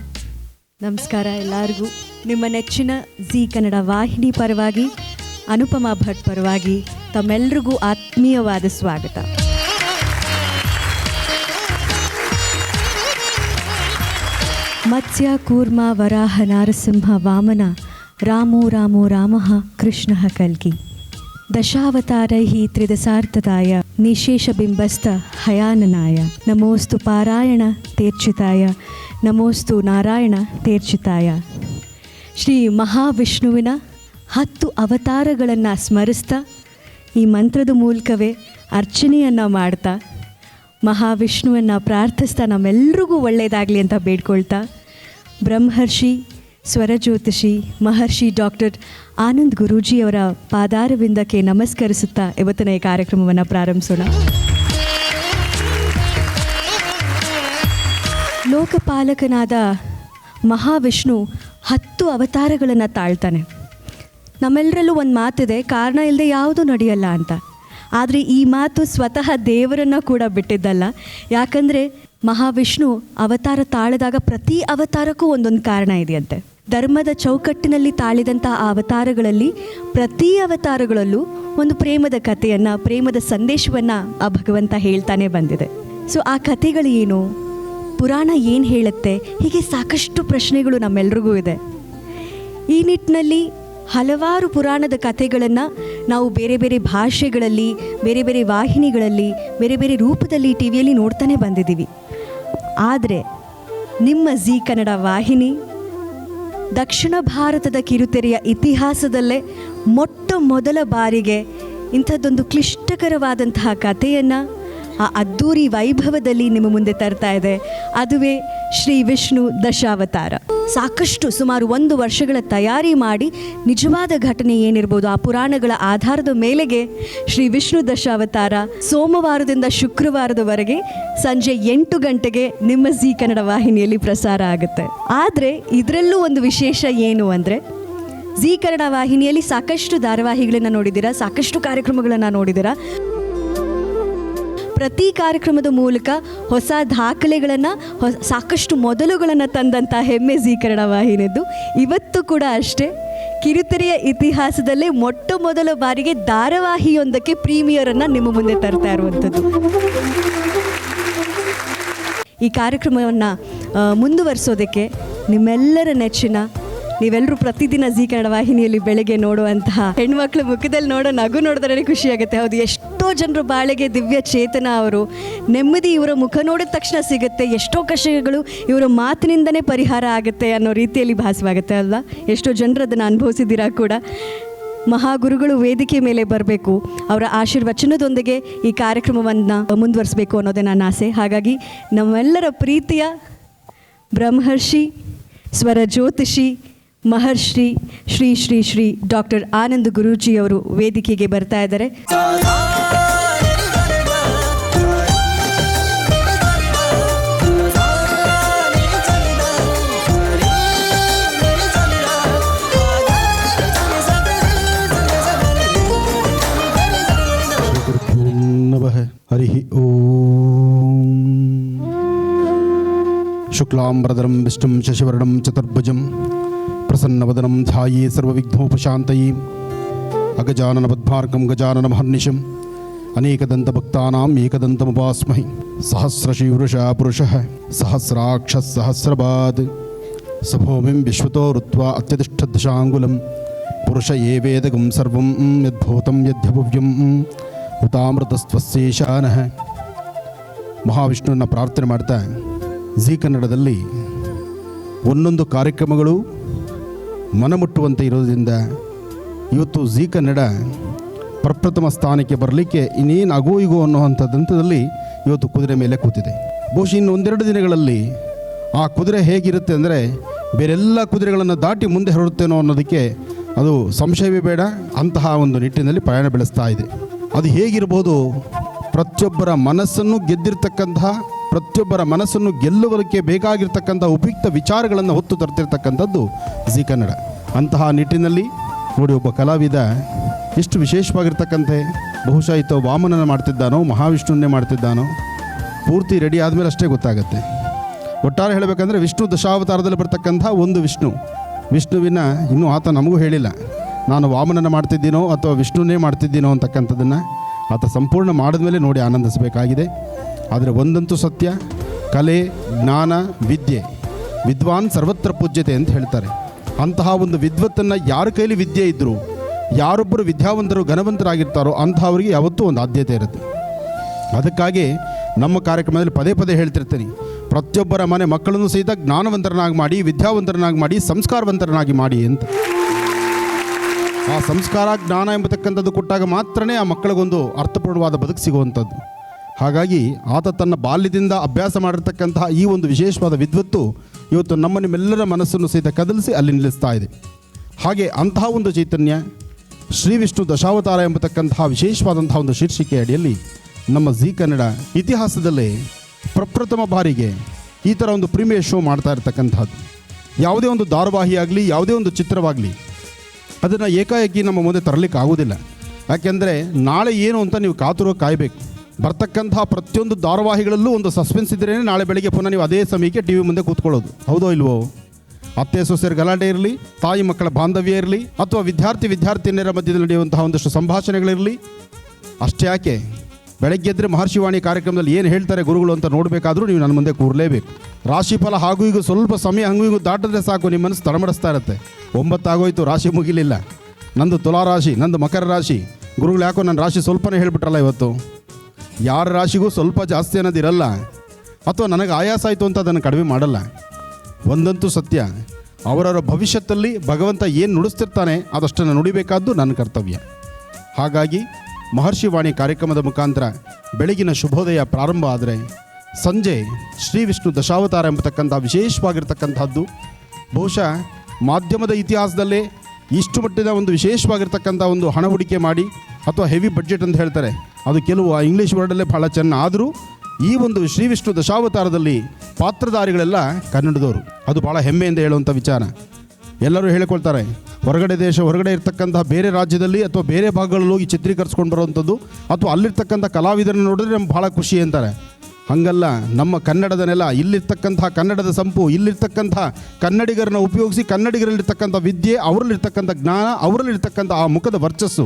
ನಮಸ್ಕಾರ ಎಲ್ಲರಿಗೂ. ನಿಮ್ಮ ನೆಚ್ಚಿನ ಜೀ ಕನ್ನಡ ವಾಹಿನಿ ಪರವಾಗಿ, ಅನುಪಮಾ ಭಟ್ ಪರವಾಗಿ ತಮ್ಮೆಲ್ಲರಿಗೂ ಆತ್ಮೀಯವಾದ ಸ್ವಾಗತ. ಮತ್ಸ್ಯ ಕೂರ್ಮ ವರಾಹ ನಾರಸಿಂಹ ವಾಮನ ರಾಮೋ ರಾಮೋ ರಾಮಃ ಕೃಷ್ಣಃ ಕಲ್ಗಿ ದಶಾವತಾರೈಃ ತ್ರಿದಸಾರ್ಥದಾಯ ನಿಶೇಷಬಿಂಬಸ್ತ ಹಯಾನನಾಯ ನಮೋಸ್ತು ಪಾರಾಯಣ ತೇರ್ಚಿತಾಯ ನಮೋಸ್ತು ನಾರಾಯಣ ತೇರ್ಚಿತಾಯ. ಶ್ರೀ ಮಹಾವಿಷ್ಣುವಿನ 10 ಅವತಾರಗಳನ್ನು ಸ್ಮರಿಸ್ತಾ ಈ ಮಂತ್ರದ ಮೂಲಕವೇ ಅರ್ಚನೆಯನ್ನು ಮಾಡ್ತಾ ಮಹಾವಿಷ್ಣುವನ್ನು ಪ್ರಾರ್ಥಿಸ್ತಾ ನಮ್ಮೆಲ್ರಿಗೂ ಒಳ್ಳೆಯದಾಗಲಿ ಅಂತ ಬೇಡ್ಕೊಳ್ತಾ ಬ್ರಹ್ಮರ್ಷಿ ಸ್ವರಜ್ಯೋತಿಷಿ ಮಹರ್ಷಿ ಡಾಕ್ಟರ್ ಆನಂದ್ ಗುರೂಜಿಯವರ ಪಾದಾರವಿಂದಕ್ಕೆ ನಮಸ್ಕರಿಸುತ್ತಾ ಇವತ್ತಿನ ಈ ಕಾರ್ಯಕ್ರಮವನ್ನು ಪ್ರಾರಂಭಿಸೋಣ. ಲೋಕಪಾಲಕನಾದ ಮಹಾವಿಷ್ಣು 10 ಅವತಾರಗಳನ್ನು ತಾಳ್ತಾನೆ. ನಮ್ಮೆಲ್ಲರಲ್ಲೂ ಒಂದು ಮಾತಿದೆ, ಕಾರಣ ಇಲ್ಲದೆ ಯಾವುದೂ ನಡೆಯಲ್ಲ ಅಂತ. ಆದರೆ ಈ ಮಾತು ಸ್ವತಃ ದೇವರನ್ನು ಕೂಡ ಬಿಟ್ಟಿದ್ದಲ್ಲ. ಯಾಕಂದರೆ ಮಹಾವಿಷ್ಣು ಅವತಾರ ತಾಳಿದಾಗ ಪ್ರತಿ ಅವತಾರಕ್ಕೂ ಒಂದೊಂದು ಕಾರಣ ಇದೆಯಂತೆ. ಧರ್ಮದ ಚೌಕಟ್ಟಿನಲ್ಲಿ ತಾಳಿದಂಥ ಆ ಅವತಾರಗಳಲ್ಲಿ ಪ್ರತಿ ಅವತಾರಗಳಲ್ಲೂ ಒಂದು ಪ್ರೇಮದ ಕಥೆಯನ್ನು, ಪ್ರೇಮದ ಸಂದೇಶವನ್ನು ಆ ಭಗವಂತ ಹೇಳ್ತಾನೆ ಬಂದಿದೆ. ಸೊ ಆ ಕಥೆಗಳು ಏನು, ಪುರಾಣ ಏನು ಹೇಳುತ್ತೆ, ಹೀಗೆ ಸಾಕಷ್ಟು ಪ್ರಶ್ನೆಗಳು ನಮ್ಮೆಲ್ರಿಗೂ ಇದೆ. ಈ ನಿಟ್ಟಿನಲ್ಲಿ ಹಲವಾರು ಪುರಾಣದ ಕಥೆಗಳನ್ನು ನಾವು ಬೇರೆ ಬೇರೆ ಭಾಷೆಗಳಲ್ಲಿ, ಬೇರೆ ಬೇರೆ ವಾಹಿನಿಗಳಲ್ಲಿ, ಬೇರೆ ಬೇರೆ ರೂಪದಲ್ಲಿ ಟಿ ವಿಯಲ್ಲಿ ನೋಡ್ತಾನೆ ಬಂದಿದ್ದೀವಿ. ಆದರೆ ನಿಮ್ಮ ಜೀ ಕನ್ನಡ ವಾಹಿನಿ ದಕ್ಷಿಣ ಭಾರತದ ಕಿರುತೆರೆಯ ಇತಿಹಾಸದಲ್ಲೇ ಮೊಟ್ಟ ಮೊದಲ ಬಾರಿಗೆ ಇಂಥದ್ದೊಂದು ಕ್ಲಿಷ್ಟಕರವಾದಂತಹ ಕಥೆಯನ್ನು ಆ ಅದ್ದೂರಿ ವೈಭವದಲ್ಲಿ ನಿಮ್ಮ ಮುಂದೆ ತರ್ತಾ ಇದೆ. ಅದುವೇ ಶ್ರೀ ವಿಷ್ಣು ದಶಾವತಾರ. ಸಾಕಷ್ಟು ಸುಮಾರು 1 ವರ್ಷಗಳ ತಯಾರಿ ಮಾಡಿ ನಿಜವಾದ ಘಟನೆ ಏನಿರ್ಬೋದು ಆ ಪುರಾಣಗಳ ಆಧಾರದ ಮೇಲೆಗೆ ಶ್ರೀ ವಿಷ್ಣು ದಶಾವತಾರ ಸೋಮವಾರದಿಂದ ಶುಕ್ರವಾರದವರೆಗೆ ಸಂಜೆ 8 ಗಂಟೆಗೆ ನಿಮ್ಮ ಜೀ ಕನ್ನಡ ವಾಹಿನಿಯಲ್ಲಿ ಪ್ರಸಾರ ಆಗುತ್ತೆ. ಆದರೆ ಇದರಲ್ಲೂ ಒಂದು ವಿಶೇಷ ಏನು ಅಂದರೆ, ಜೀ ಕನ್ನಡ ವಾಹಿನಿಯಲ್ಲಿ ಸಾಕಷ್ಟು ಧಾರಾವಾಹಿಗಳನ್ನು ನೋಡಿದ್ದೀರಾ, ಸಾಕಷ್ಟು ಕಾರ್ಯಕ್ರಮಗಳನ್ನು ನೋಡಿದ್ದೀರಾ. ಪ್ರತಿ ಕಾರ್ಯಕ್ರಮದ ಮೂಲಕ ಹೊಸ ದಾಖಲೆಗಳನ್ನು, ಸಾಕಷ್ಟು ಮೊದಲುಗಳನ್ನು ತಂದಂಥ ಹೆಮ್ಮೆ ಜೀ ಕನ್ನಡ ವಾಹಿನಿಯದ್ದು. ಇವತ್ತು ಕೂಡ ಅಷ್ಟೇ, ಕಿರುತೆರೆಯ ಇತಿಹಾಸದಲ್ಲೇ ಮೊಟ್ಟ ಮೊದಲ ಬಾರಿಗೆ ಧಾರಾವಾಹಿಯೊಂದಕ್ಕೆ ಪ್ರೀಮಿಯರನ್ನು ನಿಮ್ಮ ಮುಂದೆ ತರ್ತಾ ಇರುವಂಥದ್ದು. ಈ ಕಾರ್ಯಕ್ರಮವನ್ನು ಮುಂದುವರಿಸೋದಕ್ಕೆ ನಿಮ್ಮೆಲ್ಲರ ನೆಚ್ಚಿನ, ನೀವೆಲ್ಲರೂ ಪ್ರತಿದಿನ ಜೀ ಕನ್ನಡ ವಾಹಿನಿಯಲ್ಲಿ ಬೆಳಗ್ಗೆ ನೋಡುವಂತಹ ಹೆಣ್ಮಕ್ಳ ಮುಖದಲ್ಲಿ ನೋಡೋ ನಗು ನೋಡಿದ್ರೆ ಖುಷಿಯಾಗುತ್ತೆ. ಹೌದು, ಎಷ್ಟೋ ಜನರು ಬಾಳೆಗೆ ದಿವ್ಯ ಚೇತನ ಅವರು. ನೆಮ್ಮದಿ ಇವರ ಮುಖ ನೋಡಿದ ತಕ್ಷಣ ಸಿಗುತ್ತೆ. ಎಷ್ಟೋ ಕಷ್ಟಗಳು ಇವರ ಮಾತಿನಿಂದನೇ ಪರಿಹಾರ ಆಗುತ್ತೆ ಅನ್ನೋ ರೀತಿಯಲ್ಲಿ ಭಾಸವಾಗುತ್ತೆ ಅಲ್ವಾ? ಎಷ್ಟೋ ಜನರು ಅದನ್ನು ಅನುಭವಿಸಿದ್ದೀರಾ ಕೂಡ. ಮಹಾಗುರುಗಳು ವೇದಿಕೆ ಮೇಲೆ ಬರಬೇಕು, ಅವರ ಆಶೀರ್ವಚನದೊಂದಿಗೆ ಈ ಕಾರ್ಯಕ್ರಮವನ್ನು ಮುಂದುವರಿಸಬೇಕು ಅನ್ನೋದೇ ನನ್ನ ಆಸೆ. ಹಾಗಾಗಿ ನಮ್ಮೆಲ್ಲರ ಪ್ರೀತಿಯ ಬ್ರಹ್ಮರ್ಷಿ ಸ್ವರ ಜ್ಯೋತಿಷಿ ಮಹರ್ಷಿ ಶ್ರೀ ಶ್ರೀ ಶ್ರೀ ಡಾಕ್ಟರ್ ಆನಂದ್ ಗುರೂಜಿಯವರು ವೇದಿಕೆಗೆ ಬರ್ತಾ ಇದ್ದಾರೆ. ಹರಿ ಓಂ. ಶುಕ್ಲಾಂಬರಧರಂ ವಿಷ್ಣುಂ ಶಶಿವರ್ಣಂ ಚತುರ್ಭುಜಂ ಪ್ರಸನ್ನವದನಂ ಧ್ಯಾಯೇ ಸರ್ವವಿಘ್ನೋಪಶಾಂತಯೇ ಅಗಜಾನನ ಪದ್ಮಾರ್ಕಂ ಗಜಾನನ ಮಹರ್ನಿಶಂ ಅನೇಕದಂತಭಕ್ತಾನಾಂ ಏಕದಂತಮುಪಾಸ್ಮಹಿ ಸಹಸ್ರಶೀವೃಷ ಪುರುಷಃ ಸಹಸ್ರಾಕ್ಷ ಸಹಸ್ರಪಾದ್ ಸಭೂಮಿಂ ವಿಶ್ವತೋ ಋತ್ವಾ ಅತ್ಯತಿಷ್ಠದಶಾಂಗುಲಂ ಪುರುಷ ಯೇ ವೇದಗಂ ಸರ್ವಂ ಯದ್ಭೂತಂ ಯದ್ಭವ್ಯಂ ಹುತಾಮೃತಸ್ತ್ವಸ್ಯೇಶಾನಃ. ಮಹಾವಿಷ್ಣುವನ್ನ ಪ್ರಾರ್ಥನೆ ಮಾಡ್ತಾ ಜೀ ಕನ್ನಡದಲ್ಲಿ ಒಂದೊಂದು ಕಾರ್ಯಕ್ರಮಗಳು ಮನಮುಟ್ಟುವಂತೆ ಇರೋದ್ರಿಂದ ಇವತ್ತು ಜೀ ಕನ್ನಡ ಪ್ರಪ್ರಥಮ ಸ್ಥಾನಕ್ಕೆ ಬರಲಿಕ್ಕೆ ಇನ್ನೇನು ಆಗೋ ಈಗೋ ಅನ್ನುವಂಥದ್ದಂಥದಲ್ಲಿ ಇವತ್ತು ಕುದುರೆ ಮೇಲೆ ಕೂತಿದೆ. ಬಹುಶಃ ಇನ್ನು ಒಂದೆರಡು ದಿನಗಳಲ್ಲಿ ಆ ಕುದುರೆ ಹೇಗಿರುತ್ತೆ ಅಂದರೆ ಬೇರೆಲ್ಲ ಕುದುರೆಗಳನ್ನು ದಾಟಿ ಮುಂದೆ ಹೊರಡುತ್ತೇನೋ ಅನ್ನೋದಕ್ಕೆ ಅದು ಸಂಶಯವೇ ಬೇಡ. ಅಂತಹ ಒಂದು ನಿಟ್ಟಿನಲ್ಲಿ ಪ್ರಯಾಣ ಬೆಳೆಸ್ತಾ ಇದೆ. ಅದು ಹೇಗಿರ್ಬೋದು? ಪ್ರತಿಯೊಬ್ಬರ ಮನಸ್ಸನ್ನು ಗೆದ್ದಿರ್ತಕ್ಕಂತಹ, ಪ್ರತಿಯೊಬ್ಬರ ಮನಸ್ಸನ್ನು ಗೆಲ್ಲುವುದಕ್ಕೆ ಬೇಕಾಗಿರ್ತಕ್ಕಂಥ ಉಪಯುಕ್ತ ವಿಚಾರಗಳನ್ನು ಹೊತ್ತು ತರ್ತಿರ್ತಕ್ಕಂಥದ್ದು ಜೀ ಕನ್ನಡ. ಅಂತಹ ನಿಟ್ಟಿನಲ್ಲಿ ನೋಡಿ, ಒಬ್ಬ ಕಲಾವಿದ ಎಷ್ಟು ವಿಶೇಷವಾಗಿರ್ತಕ್ಕಂತೆ, ಬಹುಶಃ ಈತ ವಾಮನನ ಮಾಡ್ತಿದ್ದಾನೋ ಮಹಾವಿಷ್ಣುವನ್ನೇ ಮಾಡ್ತಿದ್ದಾನೋ ಪೂರ್ತಿ ರೆಡಿ ಆದಮೇಲೆ ಅಷ್ಟೇ ಗೊತ್ತಾಗುತ್ತೆ. ಒಟ್ಟಾರೆ ಹೇಳಬೇಕಂದ್ರೆ ವಿಷ್ಣು ದಶಾವತಾರದಲ್ಲಿ ಬರ್ತಕ್ಕಂಥ ಒಂದು ವಿಷ್ಣುವಿನ ಇನ್ನೂ ಆತ ನಮಗೂ ಹೇಳಿಲ್ಲ, ನಾನು ವಾಮನನ ಮಾಡ್ತಿದ್ದೀನೋ ಅಥವಾ ವಿಷ್ಣುವನ್ನೇ ಮಾಡ್ತಿದ್ದೀನೋ ಅಂತಕ್ಕಂಥದ್ದನ್ನು ಆತ ಸಂಪೂರ್ಣ ಮಾಡಿದ ಮೇಲೆ ನೋಡಿ ಆನಂದಿಸಬೇಕಾಗಿದೆ. ಆದರೆ ಒಂದಂತೂ ಸತ್ಯ, ಕಲೆ ಜ್ಞಾನ ವಿದ್ಯೆ, ವಿದ್ವಾನ್ ಸರ್ವತ್ರ ಪೂಜ್ಯತೆ ಅಂತ ಹೇಳ್ತಾರೆ. ಅಂತಹ ಒಂದು ವಿದ್ವತ್ತನ್ನು ಯಾರ ಕೈಲಿ ವಿದ್ಯೆ ಇದ್ದರೂ, ಯಾರೊಬ್ಬರು ವಿದ್ಯಾವಂತರು ಘನವಂತರಾಗಿರ್ತಾರೋ ಅಂಥವರಿಗೆ ಯಾವತ್ತೂ ಒಂದು ಆದ್ಯತೆ ಇರುತ್ತೆ. ಅದಕ್ಕಾಗಿ ನಮ್ಮ ಕಾರ್ಯಕ್ರಮದಲ್ಲಿ ಪದೇ ಪದೇ ಹೇಳ್ತಿರ್ತೀನಿ, ಪ್ರತಿಯೊಬ್ಬರ ಮನೆ ಮಕ್ಕಳನ್ನು ಸಹಿತ ಜ್ಞಾನವಂತರನ್ನಾಗಿ ಮಾಡಿ, ವಿದ್ಯಾವಂತರನ್ನಾಗಿ ಮಾಡಿ, ಸಂಸ್ಕಾರವಂತರನ್ನಾಗಿ ಮಾಡಿ ಅಂತ. ಆ ಸಂಸ್ಕಾರ ಜ್ಞಾನ ಎಂಬತಕ್ಕಂಥದ್ದು ಕೊಟ್ಟಾಗ ಮಾತ್ರನೇ ಆ ಮಕ್ಕಳಿಗೊಂದು ಅರ್ಥಪೂರ್ಣವಾದ ಬದುಕು ಸಿಗುವಂಥದ್ದು. ಹಾಗಾಗಿ ಆತ ತನ್ನ ಬಾಲ್ಯದಿಂದ ಅಭ್ಯಾಸ ಮಾಡಿರ್ತಕ್ಕಂತಹ ಈ ಒಂದು ವಿಶೇಷವಾದ ವಿದ್ವತ್ತು ಇವತ್ತು ನಿಮ್ಮೆಲ್ಲರ ಮನಸ್ಸನ್ನು ಸಹಿತ ಕದಲಿಸಿ ಅಲ್ಲಿ ನಿಲ್ಲಿಸ್ತಾ ಇದೆ. ಹಾಗೆ ಅಂತಹ ಒಂದು ಚೈತನ್ಯ ಶ್ರೀ ವಿಷ್ಣು ದಶಾವತಾರ ಎಂಬತಕ್ಕಂತಹ ವಿಶೇಷವಾದಂತಹ ಒಂದು ಶೀರ್ಷಿಕೆ ಅಡಿಯಲ್ಲಿ ನಮ್ಮ ಜೀ ಕನ್ನಡ ಇತಿಹಾಸದಲ್ಲೇ ಪ್ರಪ್ರಥಮ ಬಾರಿಗೆ ಈ ಥರ ಒಂದು ಪ್ರೀಮಿಯರ್ ಶೋ ಮಾಡ್ತಾ ಇರ್ತಕ್ಕಂಥದ್ದು. ಯಾವುದೇ ಒಂದು ಧಾರಾವಾಹಿ ಆಗಲಿ, ಯಾವುದೇ ಒಂದು ಚಿತ್ರವಾಗಲಿ, ಅದನ್ನು ಏಕಾಏಕಿ ನಮ್ಮ ಮುಂದೆ ತರಲಿಕ್ಕೆ ಆಗೋದಿಲ್ಲ. ಯಾಕೆಂದರೆ ನಾಳೆ ಏನು ಅಂತ ನೀವು ಕಾಯಬೇಕು. ಬರ್ತಕ್ಕಂತಹ ಪ್ರತಿಯೊಂದು ಧಾರಾವಾಹಿಗಳಲ್ಲೂ ಒಂದು ಸಸ್ಪೆನ್ಸ್ ಇದ್ರೇ ನಾಳೆ ಬೆಳಗ್ಗೆ ಪುನಃ ನೀವು ಅದೇ ಸಮಯಕ್ಕೆ ಟಿ ವಿ ಮುಂದೆ ಕೂತ್ಕೊಳ್ಳೋದು, ಹೌದೋ ಇಲ್ವೋ? ಅತ್ತೆ ಸೊಸೆಯರ ಗಲಾಟೆ ಇರಲಿ, ತಾಯಿ ಮಕ್ಕಳ ಬಾಂಧವ್ಯ ಇರಲಿ, ಅಥವಾ ವಿದ್ಯಾರ್ಥಿನಿಯರ ಮಧ್ಯದಲ್ಲಿ ನಡೆಯುವಂತಹ ಒಂದಷ್ಟು ಸಂಭಾಷಣೆಗಳಿರಲಿ, ಅಷ್ಟೇ ಯಾಕೆ ಬೆಳಗ್ಗೆ ಎದ್ದರೆ ಮಹರ್ಷಿವಾಣಿ ಕಾರ್ಯಕ್ರಮದಲ್ಲಿ ಏನು ಹೇಳ್ತಾರೆ ಗುರುಗಳು ಅಂತ ನೋಡಬೇಕಾದ್ರೂ ನೀವು ನನ್ನ ಮುಂದೆ ಕೂರಲೇಬೇಕು. ರಾಶಿಫಲ ಹಾಗೂ ಈಗ ಸ್ವಲ್ಪ ಸಮಯ ಹಂಗೂ ಈಗ ದಾಟಿದ್ರೆ ಸಾಕು, ನಿಮ್ಮ ಮನಸ್ಸು ತಡಮಡಿಸ್ತಾ ಇರುತ್ತೆ. 9 ಆಗೋಯ್ತು, ರಾಶಿ ಮುಗಿಲಿಲ್ಲ, ನಂದು ತುಲಾ ರಾಶಿ, ನಂದು ಮಕರ ರಾಶಿ, ಗುರುಗಳು ಯಾಕೋ ನನ್ನ ರಾಶಿ ಸ್ವಲ್ಪನೇ ಹೇಳಿಬಿಟ್ರಲ್ಲ ಇವತ್ತು. ಯಾರ ರಾಶಿಗೂ ಸ್ವಲ್ಪ ಜಾಸ್ತಿ ಅನ್ನೋದಿರಲ್ಲ, ಅಥವಾ ನನಗೆ ಆಯಾಸ ಆಯಿತು ಅಂತ ಅದನ್ನು ಕಡಿಮೆ ಮಾಡಲ್ಲ. ಒಂದಂತೂ ಸತ್ಯ, ಅವರವರ ಭವಿಷ್ಯದಲ್ಲಿ ಭಗವಂತ ಏನು ನುಡಿಸ್ತಿರ್ತಾನೆ ಅದಷ್ಟನ್ನು ನುಡಿಬೇಕಾದ್ದು ನನ್ನ ಕರ್ತವ್ಯ. ಹಾಗಾಗಿ ಮಹರ್ಷಿವಾಣಿ ಕಾರ್ಯಕ್ರಮದ ಮುಖಾಂತರ ಬೆಳಗಿನ ಶುಭೋದಯ ಪ್ರಾರಂಭ ಆದರೆ ಸಂಜೆ ಶ್ರೀ ವಿಷ್ಣು ದಶಾವತಾರ ಎಂಬತಕ್ಕಂಥ ವಿಶೇಷವಾಗಿರ್ತಕ್ಕಂಥದ್ದು ಬಹುಶಃ ಮಾಧ್ಯಮದ ಇತಿಹಾಸದಲ್ಲೇ ಇಷ್ಟು ಮಟ್ಟಿನ ಒಂದು ವಿಶೇಷವಾಗಿರ್ತಕ್ಕಂಥ ಒಂದು ಹಣ ಹೂಡಿಕೆ ಮಾಡಿ, ಅಥವಾ ಹೆವಿ ಬಡ್ಜೆಟ್ ಅಂತ ಹೇಳ್ತಾರೆ, ಅದು ಕೆಲವು ಇಂಗ್ಲೀಷ್ ವರ್ಡಲ್ಲೇ ಭಾಳ ಚೆನ್ನಾಗಿ, ಆದರೂ ಈ ಒಂದು ಶ್ರೀ ವಿಷ್ಣು ದಶಾವತಾರದಲ್ಲಿ ಪಾತ್ರಧಾರಿಗಳೆಲ್ಲ ಕನ್ನಡದವರು. ಅದು ಭಾಳ ಹೆಮ್ಮೆಯಿಂದ ಹೇಳುವಂಥ ವಿಚಾರ. ಎಲ್ಲರೂ ಹೇಳಿಕೊಳ್ತಾರೆ, ಹೊರಗಡೆ ಇರ್ತಕ್ಕಂತಹ ಬೇರೆ ರಾಜ್ಯದಲ್ಲಿ ಅಥವಾ ಬೇರೆ ಭಾಗಗಳಲ್ಲಿ ಹೋಗಿ ಚಿತ್ರೀಕರಿಸ್ಕೊಂಡು ಬರುವಂಥದ್ದು, ಅಥವಾ ಅಲ್ಲಿರ್ತಕ್ಕಂಥ ಕಲಾವಿದರನ್ನು ನೋಡಿದ್ರೆ ನಮ್ಗೆ ಭಾಳ ಖುಷಿ ಅಂತಾರೆ. ಹಾಗಲ್ಲ, ನಮ್ಮ ಕನ್ನಡದ ನೆಲ, ಇಲ್ಲಿರ್ತಕ್ಕಂತಹ ಕನ್ನಡದ ಸಂಪು, ಇಲ್ಲಿರ್ತಕ್ಕಂಥ ಕನ್ನಡಿಗರನ್ನು ಉಪಯೋಗಿಸಿ ಕನ್ನಡಿಗರಲ್ಲಿರ್ತಕ್ಕಂಥ ವಿದ್ಯೆ, ಅವರಲ್ಲಿರ್ತಕ್ಕಂಥ ಜ್ಞಾನ, ಅವರಲ್ಲಿರ್ತಕ್ಕಂಥ ಆ ಮುಖದ ವರ್ಚಸ್ಸು,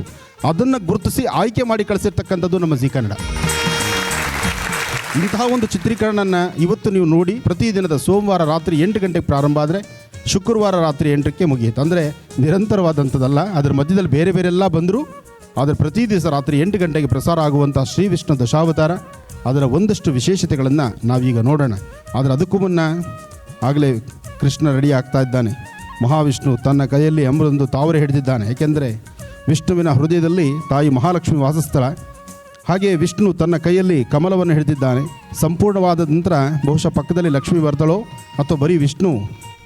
ಅದನ್ನು ಗುರುತಿಸಿ ಆಯ್ಕೆ ಮಾಡಿ ಕಳಿಸಿರ್ತಕ್ಕಂಥದ್ದು ನಮ್ಮ ಜೀ ಕನ್ನಡ. ಇಂತಹ ಒಂದು ಚಿತ್ರೀಕರಣನ ಇವತ್ತು ನೀವು ನೋಡಿ, ಪ್ರತಿದಿನದ ಸೋಮವಾರ ರಾತ್ರಿ 8 ಗಂಟೆಗೆ ಪ್ರಾರಂಭ ಆದರೆ ಶುಕ್ರವಾರ ರಾತ್ರಿ 8ಕ್ಕೆ ಮುಗಿಯುತ್ತೆ. ಅಂದರೆ ನಿರಂತರವಾದಂಥದ್ದಲ್ಲ, ಅದರ ಮಧ್ಯದಲ್ಲಿ ಬೇರೆ ಬೇರೆಲ್ಲ ಬಂದರೂ ಆದರೆ ಪ್ರತಿ ದಿವಸ ರಾತ್ರಿ 8 ಗಂಟೆಗೆ ಪ್ರಸಾರ ಆಗುವಂಥ ಶ್ರೀ ವಿಷ್ಣು ದಶಾವತಾರ, ಅದರ ಒಂದಷ್ಟು ವಿಶೇಷತೆಗಳನ್ನು ನಾವೀಗ ನೋಡೋಣ. ಆದರೆ ಅದಕ್ಕೂ ಮುನ್ನ ಆಗಲೇ ಕೃಷ್ಣ ರೆಡಿ ಆಗ್ತಾ ಇದ್ದಾನೆ. ಮಹಾವಿಷ್ಣು ತನ್ನ ಕೈಯಲ್ಲಿ ಅಮೃತೊಂದು ತಾವರೆ ಹಿಡಿದಿದ್ದಾನೆ. ಏಕೆಂದರೆ ವಿಷ್ಣುವಿನ ಹೃದಯದಲ್ಲಿ ತಾಯಿ ಮಹಾಲಕ್ಷ್ಮಿ ವಾಸಸ್ಥಳ. ಹಾಗೆ ವಿಷ್ಣು ತನ್ನ ಕೈಯಲ್ಲಿ ಕಮಲವನ್ನು ಹಿಡಿದಿದ್ದಾನೆ. ಸಂಪೂರ್ಣವಾದ ನಂತರ ಬಹುಶಃ ಪಕ್ಕದಲ್ಲಿ ಲಕ್ಷ್ಮಿ ಬರ್ತಾಳೋ ಅಥವಾ ಬರೀ ವಿಷ್ಣು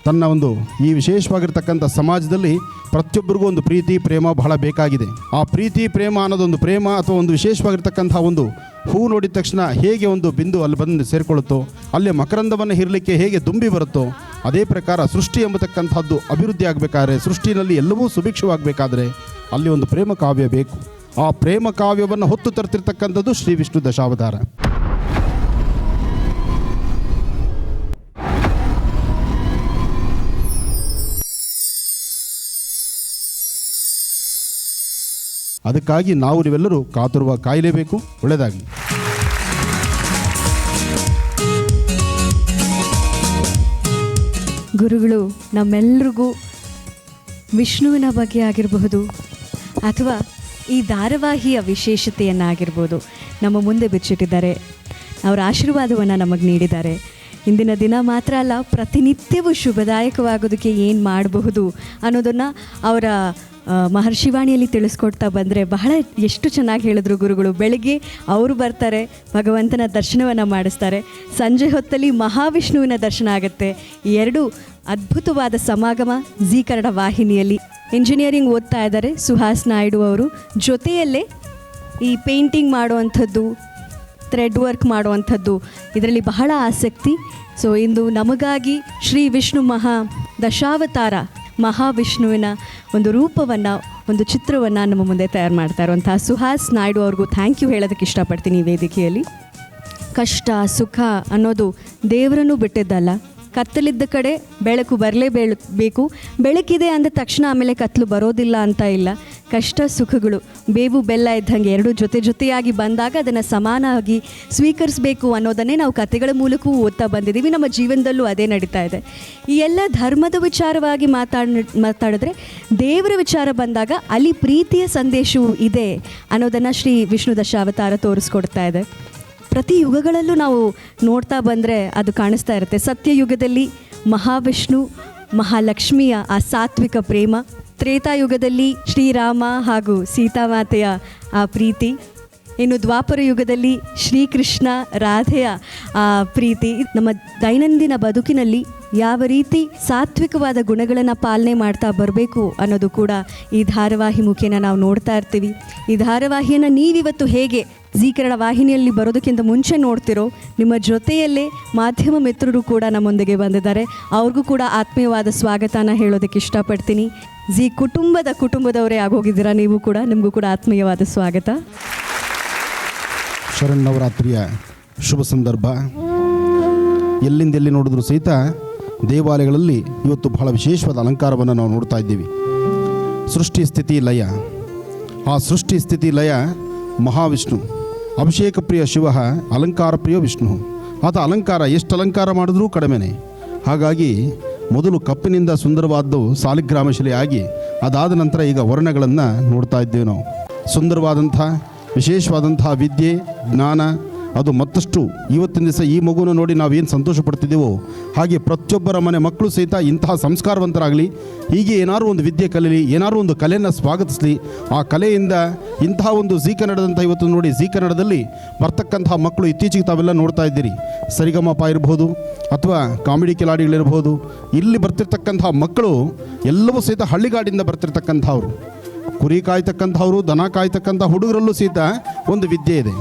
ತನ್ನ ಒಂದು ಈ ವಿಶೇಷವಾಗಿರ್ತಕ್ಕಂಥ ಸಮಾಜದಲ್ಲಿ ಪ್ರತಿಯೊಬ್ಬರಿಗೂ ಒಂದು ಪ್ರೀತಿ ಪ್ರೇಮ ಬಹಳ ಬೇಕಾಗಿದೆ. ಆ ಪ್ರೀತಿ ಪ್ರೇಮ ಅನ್ನೋದೊಂದು ಪ್ರೇಮ ಅಥವಾ ಒಂದು ವಿಶೇಷವಾಗಿರ್ತಕ್ಕಂಥ ಒಂದು ಹೂ ನೋಡಿದ ತಕ್ಷಣ ಹೇಗೆ ಒಂದು ಬಿಂದು ಅಲ್ಲಿ ಬಂದು ಸೇರಿಕೊಳ್ಳುತ್ತೋ, ಅಲ್ಲಿ ಮಕರಂದವನ್ನು ಹೀರಲಿಕ್ಕೆ ಹೇಗೆ ದುಂಬಿ ಬರುತ್ತೋ, ಅದೇ ಪ್ರಕಾರ ಸೃಷ್ಟಿ ಎಂಬತಕ್ಕಂಥದ್ದು ಅಭಿವೃದ್ಧಿ ಆಗಬೇಕಾದ್ರೆ, ಸೃಷ್ಟಿನಲ್ಲಿ ಎಲ್ಲವೂ ಸುಭಿಕ್ಷವಾಗಬೇಕಾದ್ರೆ ಅಲ್ಲಿ ಒಂದು ಪ್ರೇಮ ಕಾವ್ಯ ಬೇಕು. ಆ ಪ್ರೇಮ ಕಾವ್ಯವನ್ನು ಹೊತ್ತು ತರ್ತಿರ್ತಕ್ಕಂಥದ್ದು ಶ್ರೀ ವಿಷ್ಣು ದಶಾವತಾರ. ಅದಕ್ಕಾಗಿ ನಾವು ನೀವೆಲ್ಲರೂ ಕಾತುರುವ ಕಾಯಲೇಬೇಕು. ಒಳ್ಳೆಯದಾಗಲಿ. ಗುರುಗಳು ನಮ್ಮೆಲ್ರಿಗೂ ವಿಷ್ಣುವಿನ ಬಗ್ಗೆ ಆಗಿರಬಹುದು ಅಥವಾ ಈ ಧಾರಾವಾಹಿಯ ವಿಶೇಷತೆಯನ್ನಾಗಿರ್ಬೋದು ನಮ್ಮ ಮುಂದೆ ಬಿಚ್ಚಿಟ್ಟಿದ್ದಾರೆ. ಅವರ ಆಶೀರ್ವಾದವನ್ನು ನಮಗೆ ನೀಡಿದ್ದಾರೆ. ಇಂದಿನ ದಿನ ಮಾತ್ರ ಅಲ್ಲ, ಪ್ರತಿನಿತ್ಯವೂ ಶುಭದಾಯಕವಾಗೋದಕ್ಕೆ ಏನು ಮಾಡಬಹುದು ಅನ್ನೋದನ್ನು ಅವರ ಮಹರ್ಷಿವಾಣಿಯಲ್ಲಿ ತಿಳಿಸ್ಕೊಡ್ತಾ ಬಂದರೆ ಬಹಳ ಎಷ್ಟು ಚೆನ್ನಾಗಿ ಹೇಳಿದ್ರು ಗುರುಗಳು. ಬೆಳಗ್ಗೆ ಅವರು ಬರ್ತಾರೆ, ಭಗವಂತನ ದರ್ಶನವನ್ನು ಮಾಡಿಸ್ತಾರೆ, ಸಂಜೆ ಹೊತ್ತಲ್ಲಿ ಮಹಾವಿಷ್ಣುವಿನ ದರ್ಶನ ಆಗುತ್ತೆ. ಈ ಎರಡು ಅದ್ಭುತವಾದ ಸಮಾಗಮ ಜೀ ಕನ್ನಡ ವಾಹಿನಿಯಲ್ಲಿ. ಇಂಜಿನಿಯರಿಂಗ್ ಓದ್ತಾ ಇದ್ದಾರೆ ಸುಹಾಸ್ ನಾಯ್ಡು ಅವರು. ಜೊತೆಯಲ್ಲೇ ಈ ಪೇಂಟಿಂಗ್ ಮಾಡುವಂಥದ್ದು, ಥ್ರೆಡ್ ವರ್ಕ್ ಮಾಡುವಂಥದ್ದು ಇದರಲ್ಲಿ ಬಹಳ ಆಸಕ್ತಿ. ಸೊ ಇಂದು ನಮಗಾಗಿ ಶ್ರೀ ವಿಷ್ಣು ದಶಾವತಾರ ಮಹಾವಿಷ್ಣುವಿನ ಒಂದು ರೂಪವನ್ನು, ಒಂದು ಚಿತ್ರವನ್ನು ನಮ್ಮ ಮುಂದೆ ತಯಾರು ಮಾಡ್ತಾ ಇರುವಂತಹ ಸುಹಾಸ್ ನಾಯ್ಡು ಅವ್ರಿಗೂ ಥ್ಯಾಂಕ್ ಯು ಹೇಳೋದಕ್ಕೆ ಇಷ್ಟಪಡ್ತೀನಿ ಈ ವೇದಿಕೆಯಲ್ಲಿ. ಕಷ್ಟ ಸುಖ ಅನ್ನೋದು ದೇವರನ್ನು ಬಿಟ್ಟಿದ್ದಲ್ಲ. ಕತ್ತಲಿದ್ದ ಕಡೆ ಬೆಳಕು ಬರಲೇಬೇಕು. ಬೆಳಕಿದೆ ಅಂದ ತಕ್ಷಣ ಆಮೇಲೆ ಕತ್ತಲು ಬರೋದಿಲ್ಲ ಅಂತ ಇಲ್ಲ. ಕಷ್ಟ ಸುಖಗಳು ಬೇವು ಬೆಲ್ಲ ಇದ್ದಂಗೆ ಎರಡು ಜೊತೆಯಾಗಿ ಬಂದಾಗ ಅದನ್ನು ಸಮಾನವಾಗಿ ಸ್ವೀಕರಿಸಬೇಕು ಅನ್ನೋದನ್ನೇ ನಾವು ಕಥೆಗಳ ಮೂಲಕವೂ ಓದ್ತಾ ಬಂದಿದ್ದೀವಿ. ನಮ್ಮ ಜೀವನದಲ್ಲೂ ಅದೇ ನಡೀತಾ ಇದೆ. ಈ ಎಲ್ಲ ಧರ್ಮದ ವಿಚಾರವಾಗಿ ಮಾತಾಡಿದ್ರೆ ದೇವರ ವಿಚಾರ ಬಂದಾಗ ಅಲ್ಲಿ ಪ್ರೀತಿಯ ಸಂದೇಶವೂ ಇದೆ ಅನ್ನೋದನ್ನು ಶ್ರೀ ವಿಷ್ಣು ದಶಾವತಾರ ತೋರಿಸ್ಕೊಡ್ತಾ ಇದೆ. ಪ್ರತಿ ಯುಗಗಳಲ್ಲೂ ನಾವು ನೋಡ್ತಾ ಬಂದರೆ ಅದು ಕಾಣಿಸ್ತಾ ಇರುತ್ತೆ. ಸತ್ಯಯುಗದಲ್ಲಿ ಮಹಾವಿಷ್ಣು ಮಹಾಲಕ್ಷ್ಮಿಯ ಆ ಸಾತ್ವಿಕ ಪ್ರೇಮ, ತ್ರೇತಾಯುಗದಲ್ಲಿ ಶ್ರೀರಾಮ ಹಾಗೂ ಸೀತಾಮಾತೆಯ ಆ ಪ್ರೀತಿ, ಇನ್ನು ದ್ವಾಪರ ಯುಗದಲ್ಲಿ ಶ್ರೀಕೃಷ್ಣ ರಾಧೆಯ ಆ ಪ್ರೀತಿ. ನಮ್ಮ ದೈನಂದಿನ ಬದುಕಿನಲ್ಲಿ ಯಾವ ರೀತಿ ಸಾತ್ವಿಕವಾದ ಗುಣಗಳನ್ನು ಪಾಲನೆ ಮಾಡ್ತಾ ಬರಬೇಕು ಅನ್ನೋದು ಕೂಡ ಈ ಧಾರಾವಾಹಿ ಮುಖೇನ ನಾವು ನೋಡ್ತಾ ಇರ್ತೀವಿ. ಈ ಧಾರಾವಾಹಿಯನ್ನು ನೀವಿವತ್ತು ಹೇಗೆ ಜೀ ಕನ್ನಡ ವಾಹಿನಿಯಲ್ಲಿ ಬರೋದಕ್ಕಿಂತ ಮುಂಚೆ ನೋಡ್ತಿರೋ, ನಿಮ್ಮ ಜೊತೆಯಲ್ಲೇ ಮಾಧ್ಯಮ ಮಿತ್ರರು ಕೂಡ ನಮ್ಮೊಂದಿಗೆ ಬಂದಿದ್ದಾರೆ. ಅವ್ರಿಗೂ ಕೂಡ ಆತ್ಮೀಯವಾದ ಸ್ವಾಗತನ ಹೇಳೋದಕ್ಕೆ ಇಷ್ಟಪಡ್ತೀನಿ. ಜೀ ಕುಟುಂಬದವರೇ ಆಗೋಗಿದ್ದೀರಾ ನೀವು ಕೂಡ, ನಿಮಗೂ ಕೂಡ ಆತ್ಮೀಯವಾದ ಸ್ವಾಗತ. ಶರನ್ನವರಾತ್ರಿಯ ಶುಭ ಸಂದರ್ಭ. ಎಲ್ಲಿ ನೋಡಿದ್ರೂ ಸಹಿತ ದೇವಾಲಯಗಳಲ್ಲಿ ಇವತ್ತು ಬಹಳ ವಿಶೇಷವಾದ ಅಲಂಕಾರವನ್ನು ನಾವು ನೋಡ್ತಾ ಇದ್ದೀವಿ. ಸೃಷ್ಟಿ ಸ್ಥಿತಿ ಲಯ. ಆ ಸೃಷ್ಟಿ ಸ್ಥಿತಿ ಲಯ ಮಹಾವಿಷ್ಣು. ಅಭಿಷೇಕ ಪ್ರಿಯ ಶಿವ, ಅಲಂಕಾರ ಪ್ರಿಯ ವಿಷ್ಣು. ಆತ ಅಲಂಕಾರ ಎಷ್ಟು ಅಲಂಕಾರ ಮಾಡಿದ್ರೂ ಕಡಿಮೆನೆ. ಹಾಗಾಗಿ ಮೊದಲು ಕಪ್ಪಿನಿಂದ ಸುಂದರವಾದ್ದು ಸಾಲಿಗ್ರಾಮ ಶಿಲೆಯಾಗಿ ಅದಾದ ನಂತರ ಈಗ ವರ್ಣಗಳನ್ನು ನೋಡ್ತಾ ಇದ್ದೇವೆ ನಾವು. ಸುಂದರವಾದಂಥ ವಿಶೇಷವಾದಂತಹ ವಿದ್ಯೆ ಜ್ಞಾನ ಅದು ಮತ್ತಷ್ಟು ಇವತ್ತಿನ ದಿವಸ ಈ ಮಗುನ ನೋಡಿ ನಾವೇನು ಸಂತೋಷ ಪಡ್ತಿದ್ದೀವೋ ಹಾಗೆ ಪ್ರತಿಯೊಬ್ಬರ ಮನೆ ಮಕ್ಕಳು ಸಹಿತ ಇಂತಹ ಸಂಸ್ಕಾರವಂತರಾಗಲಿ, ಹೀಗೆ ಏನಾದರೂ ಒಂದು ವಿದ್ಯೆ ಕಲೀಲಿ, ಏನಾದರೂ ಒಂದು ಕಲೆಯನ್ನು ಸ್ವಾಗತಿಸಲಿ. ಆ ಕಲೆಯಿಂದ ಇಂತಹ ಒಂದು ಜೀ ಕನ್ನಡದಂಥ ಇವತ್ತು ನೋಡಿ ಜೀ ಕನ್ನಡದಲ್ಲಿ ಬರ್ತಕ್ಕಂತಹ ಮಕ್ಕಳು ಇತ್ತೀಚೆಗೆ ತಾವೆಲ್ಲ ನೋಡ್ತಾ ಇದ್ದೀರಿ. ಸರಿಗಮಪ ಇರ್ಬೋದು ಅಥವಾ ಕಾಮಿಡಿ ಕಿಲಾಡಿಗಳಿರ್ಬೋದು. ಇಲ್ಲಿ ಬರ್ತಿರ್ತಕ್ಕಂತಹ ಮಕ್ಕಳು ಎಲ್ಲವೂ ಸಹಿತ ಹಳ್ಳಿಗಾಡಿಂದ ಬರ್ತಿರ್ತಕ್ಕಂಥವ್ರು. ಕುರಿ ಕಾಯ್ತಕ್ಕಂಥವ್ರು, ದನ ಕಾಯ್ತಕ್ಕಂಥ ಹುಡುಗರಲ್ಲೂ ಸಹಿತ ಒಂದು ವಿದ್ಯೆ ಇದೆ.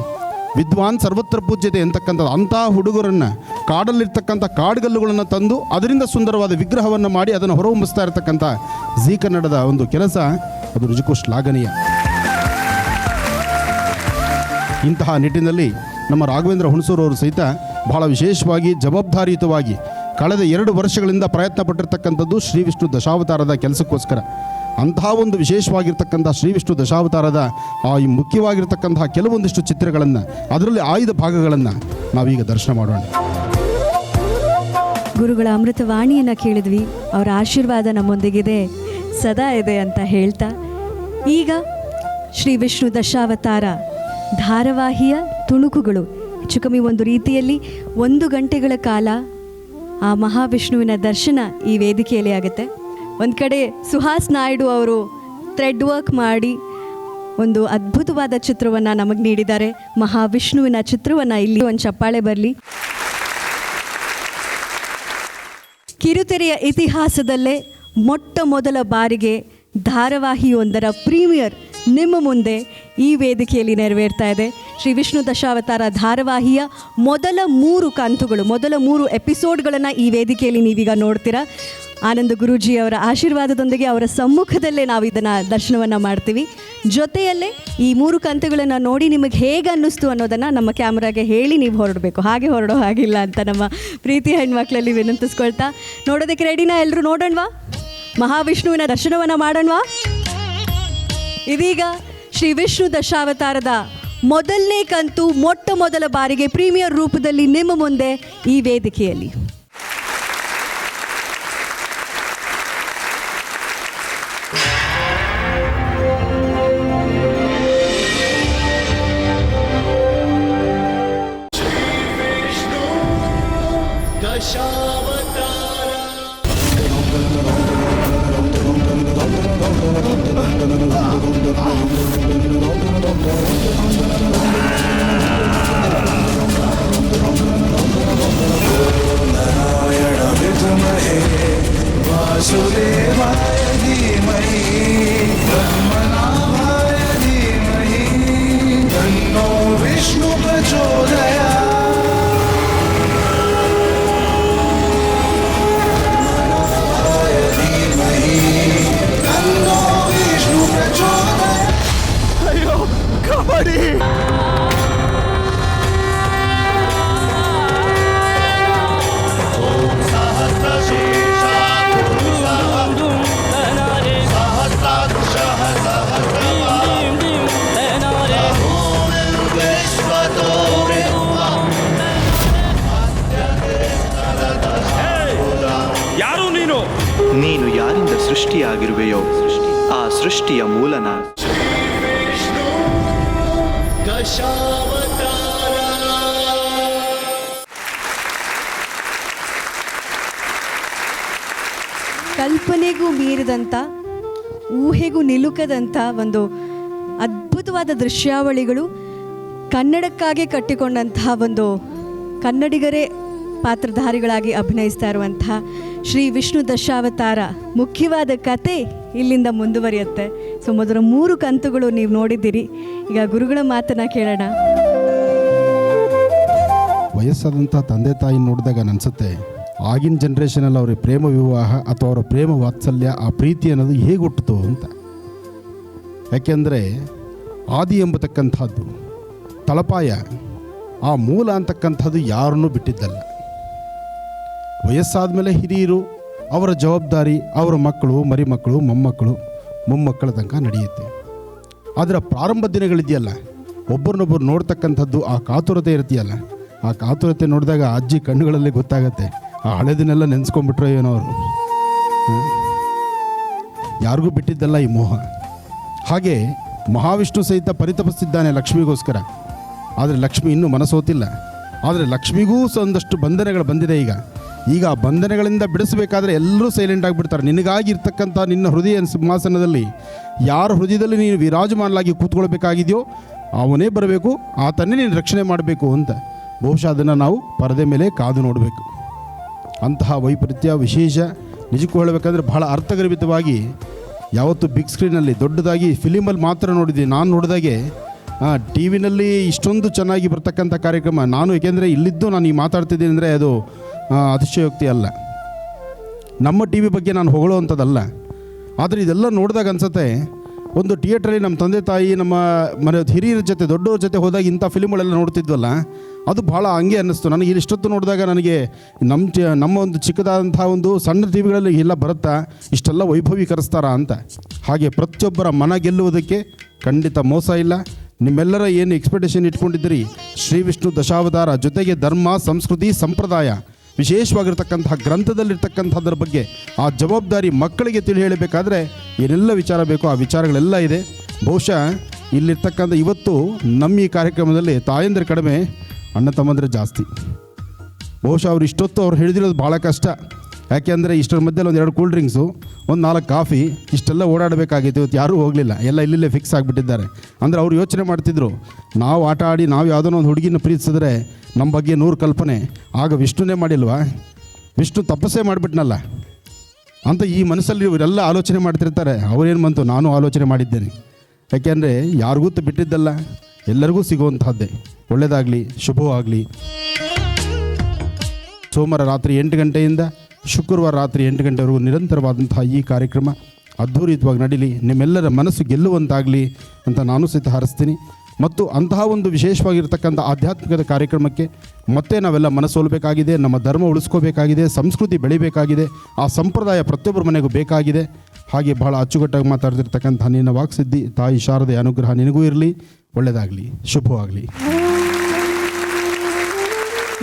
ವಿದ್ವಾನ್ ಸರ್ವತ್ರ ಪೂಜ್ಯತೆ ಅಂತಕ್ಕಂಥದ್ದು. ಅಂತಹ ಹುಡುಗರನ್ನು ಕಾಡಲ್ಲಿರ್ತಕ್ಕಂಥ ಕಾಡುಗಲ್ಲುಗಳನ್ನು ತಂದು ಅದರಿಂದ ಸುಂದರವಾದ ವಿಗ್ರಹವನ್ನು ಮಾಡಿ ಅದನ್ನು ಹೊರಹೊಮ್ಮಿಸ್ತಾ ಇರತಕ್ಕಂಥ ಜೀ ಕನ್ನಡದ ಒಂದು ಕೆಲಸ ಅದು ನಿಜಕ್ಕೂ ಶ್ಲಾಘನೀಯ. ಇಂತಹ ನಿಟ್ಟಿನಲ್ಲಿ ನಮ್ಮ ರಾಘವೇಂದ್ರ ಹುಣಸೂರವರು ಸಹಿತ ಬಹಳ ವಿಶೇಷವಾಗಿ ಜವಾಬ್ದಾರಿಯುತವಾಗಿ ಕಳೆದ 2 ವರ್ಷಗಳಿಂದ ಪ್ರಯತ್ನ ಪಟ್ಟಿರ್ತಕ್ಕಂಥದ್ದು ಶ್ರೀ ವಿಷ್ಣು ದಶಾವತಾರದ ಕೆಲಸಕ್ಕೋಸ್ಕರ. ಅಂತಹ ಒಂದು ವಿಶೇಷವಾಗಿರ್ತಕ್ಕಂಥ ಶ್ರೀ ವಿಷ್ಣು ದಶಾವತಾರದ ಈ ಮುಖ್ಯವಾಗಿರ್ತಕ್ಕಂತಹ ಕೆಲವೊಂದಿಷ್ಟು ಚಿತ್ರಗಳನ್ನು, ಅದರಲ್ಲಿ ಆಯ್ದ ಭಾಗಗಳನ್ನು ನಾವೀಗ ದರ್ಶನ ಮಾಡೋಣ. ಗುರುಗಳ ಅಮೃತವಾಣಿಯನ್ನು ಕೇಳಿದ್ವಿ. ಅವರ ಆಶೀರ್ವಾದ ನಮ್ಮೊಂದಿಗಿದೆ, ಸದಾ ಇದೆ ಅಂತ ಹೇಳ್ತಾ ಈಗ ಶ್ರೀ ವಿಷ್ಣು ದಶಾವತಾರ ಧಾರಾವಾಹಿಯ ತುಣುಕುಗಳು ಹೆಚ್ಚು ಕಮ್ಮಿ ಒಂದು ರೀತಿಯಲ್ಲಿ 1 ಗಂಟೆಗಳ ಕಾಲ ಆ ಮಹಾವಿಷ್ಣುವಿನ ದರ್ಶನ ಈ ವೇದಿಕೆಯಲ್ಲಿ ಆಗುತ್ತೆ. ಒಂದು ಕಡೆ ಸುಹಾಸ್ ನಾಯ್ಡು ಅವರು ಥ್ರೆಡ್ ವರ್ಕ್ ಮಾಡಿ ಒಂದು ಅದ್ಭುತವಾದ ಚಿತ್ರವನ್ನು ನಮಗೆ ನೀಡಿದ್ದಾರೆ. ಮಹಾವಿಷ್ಣುವಿನ ಚಿತ್ರವನ್ನು ಇಲ್ಲಿ ಒಂದು ಚಪ್ಪಾಳೆ ಬರಲಿ. ಕಿರುತೆರೆಯ ಇತಿಹಾಸದಲ್ಲೇ ಮೊಟ್ಟ ಮೊದಲ ಬಾರಿಗೆ ಧಾರಾವಾಹಿಯೊಂದರ ಪ್ರೀಮಿಯರ್ ನಿಮ್ಮ ಮುಂದೆ ಈ ವೇದಿಕೆಯಲ್ಲಿ ನೆರವೇರ್ತಾ ಇದೆ. ಶ್ರೀ ವಿಷ್ಣು ದಶಾವತಾರ ಧಾರಾವಾಹಿಯ ಮೊದಲ 3 ಕಂತುಗಳು, ಮೊದಲ 3 ಎಪಿಸೋಡ್ಗಳನ್ನು ಈ ವೇದಿಕೆಯಲ್ಲಿ ನೀವೀಗ ನೋಡ್ತೀರಾ. ಆನಂದ ಗುರೂಜಿಯವರ ಆಶೀರ್ವಾದದೊಂದಿಗೆ ಅವರ ಸಮ್ಮುಖದಲ್ಲೇ ನಾವು ಇದನ್ನು ದರ್ಶನವನ್ನು ಮಾಡ್ತೀವಿ. ಜೊತೆಯಲ್ಲೇ ಈ 3 ಕಂತುಗಳನ್ನು ನೋಡಿ ನಿಮಗೆ ಹೇಗೆ ಅನ್ನಿಸ್ತು ಅನ್ನೋದನ್ನು ನಮ್ಮ ಕ್ಯಾಮ್ರಾಗೆ ಹೇಳಿ ನೀವು ಹೊರಡಬೇಕು. ಹಾಗೆ ಹೊರಡೋ ಹಾಗಿಲ್ಲ ಅಂತ ನಮ್ಮ ಪ್ರೀತಿ ಹೆಣ್ಮಕ್ಳಲ್ಲಿ ವಿನಂತಿಸ್ಕೊಳ್ತಾ, ನೋಡೋದಕ್ಕೆ ರೆಡಿನಾ? ಎಲ್ಲರೂ ನೋಡೋಣವಾ? ಮಹಾವಿಷ್ಣುವಿನ ದರ್ಶನವನ್ನು ಮಾಡೋಣವಾ? ಇದೀಗ ಶ್ರೀ ವಿಷ್ಣು ದಶಾವತಾರದ ಮೊದಲನೇ ಕಂತು ಮೊಟ್ಟ ಮೊದಲ ಬಾರಿಗೆ ಪ್ರೀಮಿಯರ್ ರೂಪದಲ್ಲಿ ನಿಮ್ಮ ಮುಂದೆ ಈ ವೇದಿಕೆಯಲ್ಲಿ. वासुदेवाय धीमहि ब्रह्मणाय धीमहि तन्नो विष्णु प्रचोदयात् धीमहि तन्नो विष्णु प्रचोदयात्. अयो कबड्डी. ನೀನು ಯಾರಿಂದ ಸೃಷ್ಟಿಯಾಗಿರುವೆಯೋ ಆ ಸೃಷ್ಟಿಯ ಮೂಲನ. ಕಲ್ಪನೆಗೂ ಮೀರಿದಂಥ, ಊಹೆಗೂ ನಿಲುಕದಂಥ ಒಂದು ಅದ್ಭುತವಾದ ದೃಶ್ಯಾವಳಿಗಳು, ಕನ್ನಡಕ್ಕಾಗಿ ಕಟ್ಟಿಕೊಂಡಂತಹ ಒಂದು ಕನ್ನಡಿಗರೇ ಪಾತ್ರಧಾರಿಗಳಾಗಿ ಅಭಿನಯಿಸ್ತಾ ಇರುವಂತಹ ಶ್ರೀ ವಿಷ್ಣು ದಶಾವತಾರ ಮುಖ್ಯವಾದ ಕತೆ ಇಲ್ಲಿಂದ ಮುಂದುವರಿಯುತ್ತೆ. ಸೊ ಮೊದಲ 3 ಕಂತುಗಳು ನೀವು ನೋಡಿದ್ದೀರಿ. ಈಗ ಗುರುಗಳ ಮಾತನ್ನ ಕೇಳೋಣ. ವಯಸ್ಸಾದಂಥ ತಂದೆ ತಾಯಿ ನೋಡಿದಾಗ ಅನಿಸುತ್ತೆ, ಆಗಿನ ಜನ್ರೇಷನಲ್ಲಿ ಅವ್ರಿಗೆ ಪ್ರೇಮ ವಿವಾಹ ಅಥವಾ ಅವರ ಪ್ರೇಮ ವಾತ್ಸಲ್ಯ, ಆ ಪ್ರೀತಿ ಅನ್ನೋದು ಹೇಗೆ ಹುಟ್ಟಿತು ಅಂತ. ಯಾಕೆಂದರೆ ಆದಿ ಎಂಬತಕ್ಕಂಥದ್ದು, ತಳಪಾಯ, ಆ ಮೂಲ ಅಂತಕ್ಕಂಥದ್ದು ಯಾರನ್ನೂ ಬಿಟ್ಟಿದ್ದಲ್ಲ. ವಯಸ್ಸಾದ ಮೇಲೆ ಹಿರಿಯರು ಅವರ ಜವಾಬ್ದಾರಿ, ಅವರ ಮಕ್ಕಳು, ಮರಿಮಕ್ಕಳು, ಮೊಮ್ಮಕ್ಕಳ ತನಕ ನಡೆಯುತ್ತೆ. ಅದರ ಪ್ರಾರಂಭ ದಿನಗಳಿದೆಯಲ್ಲ, ಒಬ್ಬರನ್ನೊಬ್ಬರು ನೋಡ್ತಕ್ಕಂಥದ್ದು, ಆ ಕಾತುರತೆ ಇರ್ತೀಯಲ್ಲ, ಆ ಕಾತುರತೆ ನೋಡಿದಾಗ ಅಜ್ಜಿ ಕಣ್ಣುಗಳಲ್ಲಿ ಗೊತ್ತಾಗತ್ತೆ, ಆ ಹಳೆದನ್ನೆಲ್ಲ ನೆನೆಸ್ಕೊಂಡ್ಬಿಟ್ರೋ ಏನೋ ಅವರು. ಯಾರಿಗೂ ಬಿಟ್ಟಿದ್ದಲ್ಲ ಈ ಮೋಹ. ಹಾಗೆ ಮಹಾವಿಷ್ಣು ಸಹಿತ ಪರಿತಪಿಸಿದ್ದಾನೆ ಲಕ್ಷ್ಮಿಗೋಸ್ಕರ. ಆದರೆ ಲಕ್ಷ್ಮಿ ಇನ್ನೂ ಮನಸೋತಿಲ್ಲ. ಆದರೆ ಲಕ್ಷ್ಮಿಗೂ ಒಂದಷ್ಟು ಬಂಧನಗಳು ಬಂದಿದೆ. ಈಗ ಆ ಬಂಧನಗಳಿಂದ ಬಿಡಿಸಬೇಕಾದ್ರೆ ಎಲ್ಲರೂ ಸೈಲೆಂಟ್ ಆಗಿಬಿಡ್ತಾರೆ. ನಿನಗಾಗಿ ಇರ್ತಕ್ಕಂಥ ನಿನ್ನ ಹೃದಯ ಸಿಂಹಾಸನದಲ್ಲಿ ಯಾರ ಹೃದಯದಲ್ಲಿ ನೀನು ವಿರಾಜಮಾನಲಾಗಿ ಕೂತ್ಕೊಳ್ಬೇಕಾಗಿದೆಯೋ ಅವನೇ ಬರಬೇಕು, ಆತನ್ನೇ ನೀನು ರಕ್ಷಣೆ ಮಾಡಬೇಕು ಅಂತ. ಬಹುಶಃ ಅದನ್ನು ನಾವು ಪರದೆ ಮೇಲೆ ಕಾದು ನೋಡಬೇಕು. ಅಂತಹ ವೈಪರೀತ್ಯ ವಿಶೇಷ ನಿಜಕ್ಕೂ ಹೇಳಬೇಕಂದ್ರೆ ಬಹಳ ಅರ್ಥಗರ್ಭಿತವಾಗಿ ಯಾವತ್ತು ಬಿಗ್ ಸ್ಕ್ರೀನಲ್ಲಿ ದೊಡ್ಡದಾಗಿ ಫಿಲಿಮಲ್ಲಿ ಮಾತ್ರ ನೋಡಿದ್ದೀನಿ. ನಾನು ನೋಡಿದಾಗೆ ಟಿ ವಿನಲ್ಲಿ ಇಷ್ಟೊಂದು ಚೆನ್ನಾಗಿ ಬರ್ತಕ್ಕಂಥ ಕಾರ್ಯಕ್ರಮ ನಾನು, ಏಕೆಂದರೆ ಇಲ್ಲಿದ್ದು ನಾನು ಈ ಮಾತಾಡ್ತಿದ್ದೀನಿ ಅಂದರೆ ಅದು ಅತಿಶಯೋಕ್ತಿ ಅಲ್ಲ. ನಮ್ಮ ಟಿ ವಿ ಬಗ್ಗೆ ನಾನು ಹೊಗಳೋವಂಥದ್ದಲ್ಲ. ಆದರೆ ಇದೆಲ್ಲ ನೋಡಿದಾಗ ಅನಿಸುತ್ತೆ, ಒಂದು ಥಿಯೇಟ್ರಲ್ಲಿ ನಮ್ಮ ತಂದೆ ತಾಯಿ, ನಮ್ಮ ಹಿರಿಯರ ಜೊತೆ, ದೊಡ್ಡವ್ರ ಜೊತೆ ಹೋದಾಗ ಇಂಥ ಫಿಲಿಮ್ಗಳೆಲ್ಲ ನೋಡ್ತಿದ್ವಲ್ಲ, ಅದು ಭಾಳ ಹಂಗೆ ಅನ್ನಿಸ್ತು ನನಗೆ. ಇಷ್ಟೊತ್ತು ನೋಡಿದಾಗ ನನಗೆ ನಮ್ಮ ಒಂದು ಚಿಕ್ಕದಾದಂಥ ಒಂದು ಸಣ್ಣ ಟಿ ವಿಗಳಲ್ಲಿ ಎಲ್ಲ ಬರುತ್ತಾ, ಇಷ್ಟೆಲ್ಲ ವೈಭವೀಕರಿಸ್ತಾರಾ ಅಂತ. ಹಾಗೆ ಪ್ರತಿಯೊಬ್ಬರ ಮನ ಗೆಲ್ಲುವುದಕ್ಕೆ ಖಂಡಿತ ಮೋಸ ಇಲ್ಲ. ನಿಮ್ಮೆಲ್ಲರ ಏನು ಎಕ್ಸ್ಪೆಕ್ಟೇಷನ್ ಇಟ್ಕೊಂಡಿದ್ದೀರಿ, ಶ್ರೀ ವಿಷ್ಣು ದಶಾವತಾರ ಜೊತೆಗೆ ಧರ್ಮ, ಸಂಸ್ಕೃತಿ, ಸಂಪ್ರದಾಯ, ವಿಶೇಷವಾಗಿರ್ತಕ್ಕಂತಹ ಗ್ರಂಥದಲ್ಲಿರ್ತಕ್ಕಂಥದ್ರ ಬಗ್ಗೆ ಆ ಜವಾಬ್ದಾರಿ ಮಕ್ಕಳಿಗೆ ತಿಳಿ ಹೇಳಬೇಕಾದ್ರೆ ಏನೆಲ್ಲ ವಿಚಾರ ಬೇಕೋ ಆ ವಿಚಾರಗಳೆಲ್ಲ ಇದೆ. ಬಹುಶಃ ಇಲ್ಲಿರ್ತಕ್ಕಂಥ ಇವತ್ತು ನಮ್ಮ ಈ ಕಾರ್ಯಕ್ರಮದಲ್ಲಿ ತಾಯಂದಿರು ಕಡಿಮೆ, ಅಣ್ಣ ತಮ್ಮಂದರೆ ಜಾಸ್ತಿ. ಬಹುಶಃ ಅವ್ರು ಇಷ್ಟೊತ್ತು ಅವ್ರು ಹಿಡಿದಿರೋದು ಭಾಳ ಕಷ್ಟ. ಯಾಕೆಂದರೆ ಇಷ್ಟರ ಮಧ್ಯದಲ್ಲಿ ಒಂದು 2 ಕೂಲ್ ಡ್ರಿಂಕ್ಸು, ಒಂದು 4 ಕಾಫಿ, ಇಷ್ಟೆಲ್ಲ ಓಡಾಡಬೇಕಾಗಿತ್ತು. ಇವತ್ತು ಯಾರೂ ಹೋಗಲಿಲ್ಲ, ಎಲ್ಲ ಇಲ್ಲೇ ಫಿಕ್ಸ್ ಆಗಿಬಿಟ್ಟಿದ್ದಾರೆ. ಅಂದರೆ ಅವ್ರು ಯೋಚನೆ ಮಾಡ್ತಿದ್ರು, ನಾವು ಆಟ ಆಡಿ ನಾವು ಯಾವುದೋ ಒಂದು ಹುಡುಗಿನ ಪ್ರೀತಿಸಿದ್ರೆ ನಮ್ಮ ಬಗ್ಗೆ 100 ಕಲ್ಪನೆ, ಆಗ ವಿಷ್ಣುನೇ ಮಾಡಿಲ್ವಾ? ವಿಷ್ಣು ತಪಸ್ಸೇ ಮಾಡಿಬಿಟ್ನಲ್ಲ ಅಂತ ಈ ಮನಸ್ಸಲ್ಲಿ ಇವರೆಲ್ಲ ಆಲೋಚನೆ ಮಾಡ್ತಿರ್ತಾರೆ. ಅವರೇನು ಬಂತು, ನಾನು ಆಲೋಚನೆ ಮಾಡಿದ್ದೇನೆ. ಯಾಕೆಂದರೆ ಯಾರಿಗೂ ಬಿಟ್ಟಿದ್ದಲ್ಲ, ಎಲ್ಲರಿಗೂ ಸಿಗುವಂತಹದ್ದೇ. ಒಳ್ಳೆಯದಾಗಲಿ, ಶುಭವಾಗಲಿ. ಸೋಮವಾರ ರಾತ್ರಿ 8 ಗಂಟೆಯಿಂದ ಶುಕ್ರವಾರ ರಾತ್ರಿ 8 ಗಂಟೆವರೆಗೂ ನಿರಂತರವಾದಂತಹ ಈ ಕಾರ್ಯಕ್ರಮ ಅದ್ಧೂರಿತವಾಗಿ ನಡೀಲಿ, ನಿಮ್ಮೆಲ್ಲರ ಮನಸ್ಸು ಗೆಲ್ಲುವಂತಾಗಲಿ ಅಂತ ನಾನು ಸಹಿತ ಹಾರೈಸ್ತೀನಿ. ಮತ್ತು ಅಂತಹ ಒಂದು ವಿಶೇಷವಾಗಿರ್ತಕ್ಕಂಥ ಆಧ್ಯಾತ್ಮಿಕದ ಕಾರ್ಯಕ್ರಮಕ್ಕೆ ಮತ್ತೆ ನಾವೆಲ್ಲ ಮನಸ್ಸೋಲ್ಬೇಕಾಗಿದೆ, ನಮ್ಮ ಧರ್ಮ ಉಳಿಸ್ಕೋಬೇಕಾಗಿದೆ, ಸಂಸ್ಕೃತಿ ಬೆಳಿಬೇಕಾಗಿದೆ, ಆ ಸಂಪ್ರದಾಯ ಪ್ರತಿಯೊಬ್ಬರ ಮನೆಗೂ ಬೇಕಾಗಿದೆ. ಹಾಗೆ ಬಹಳ ಅಚ್ಚುಕಟ್ಟಾಗಿ ಮಾತಾಡ್ತಿರ್ತಕ್ಕಂಥ ನಿನ್ನ ವಾಕ್ಸಿದ್ಧಿ ತಾಯಿ ಶಾರದೆ ಅನುಗ್ರಹ ನಿನಗೂ ಇರಲಿ. ಒಳ್ಳೆಯದಾಗಲಿ, ಶುಭವಾಗಲಿ.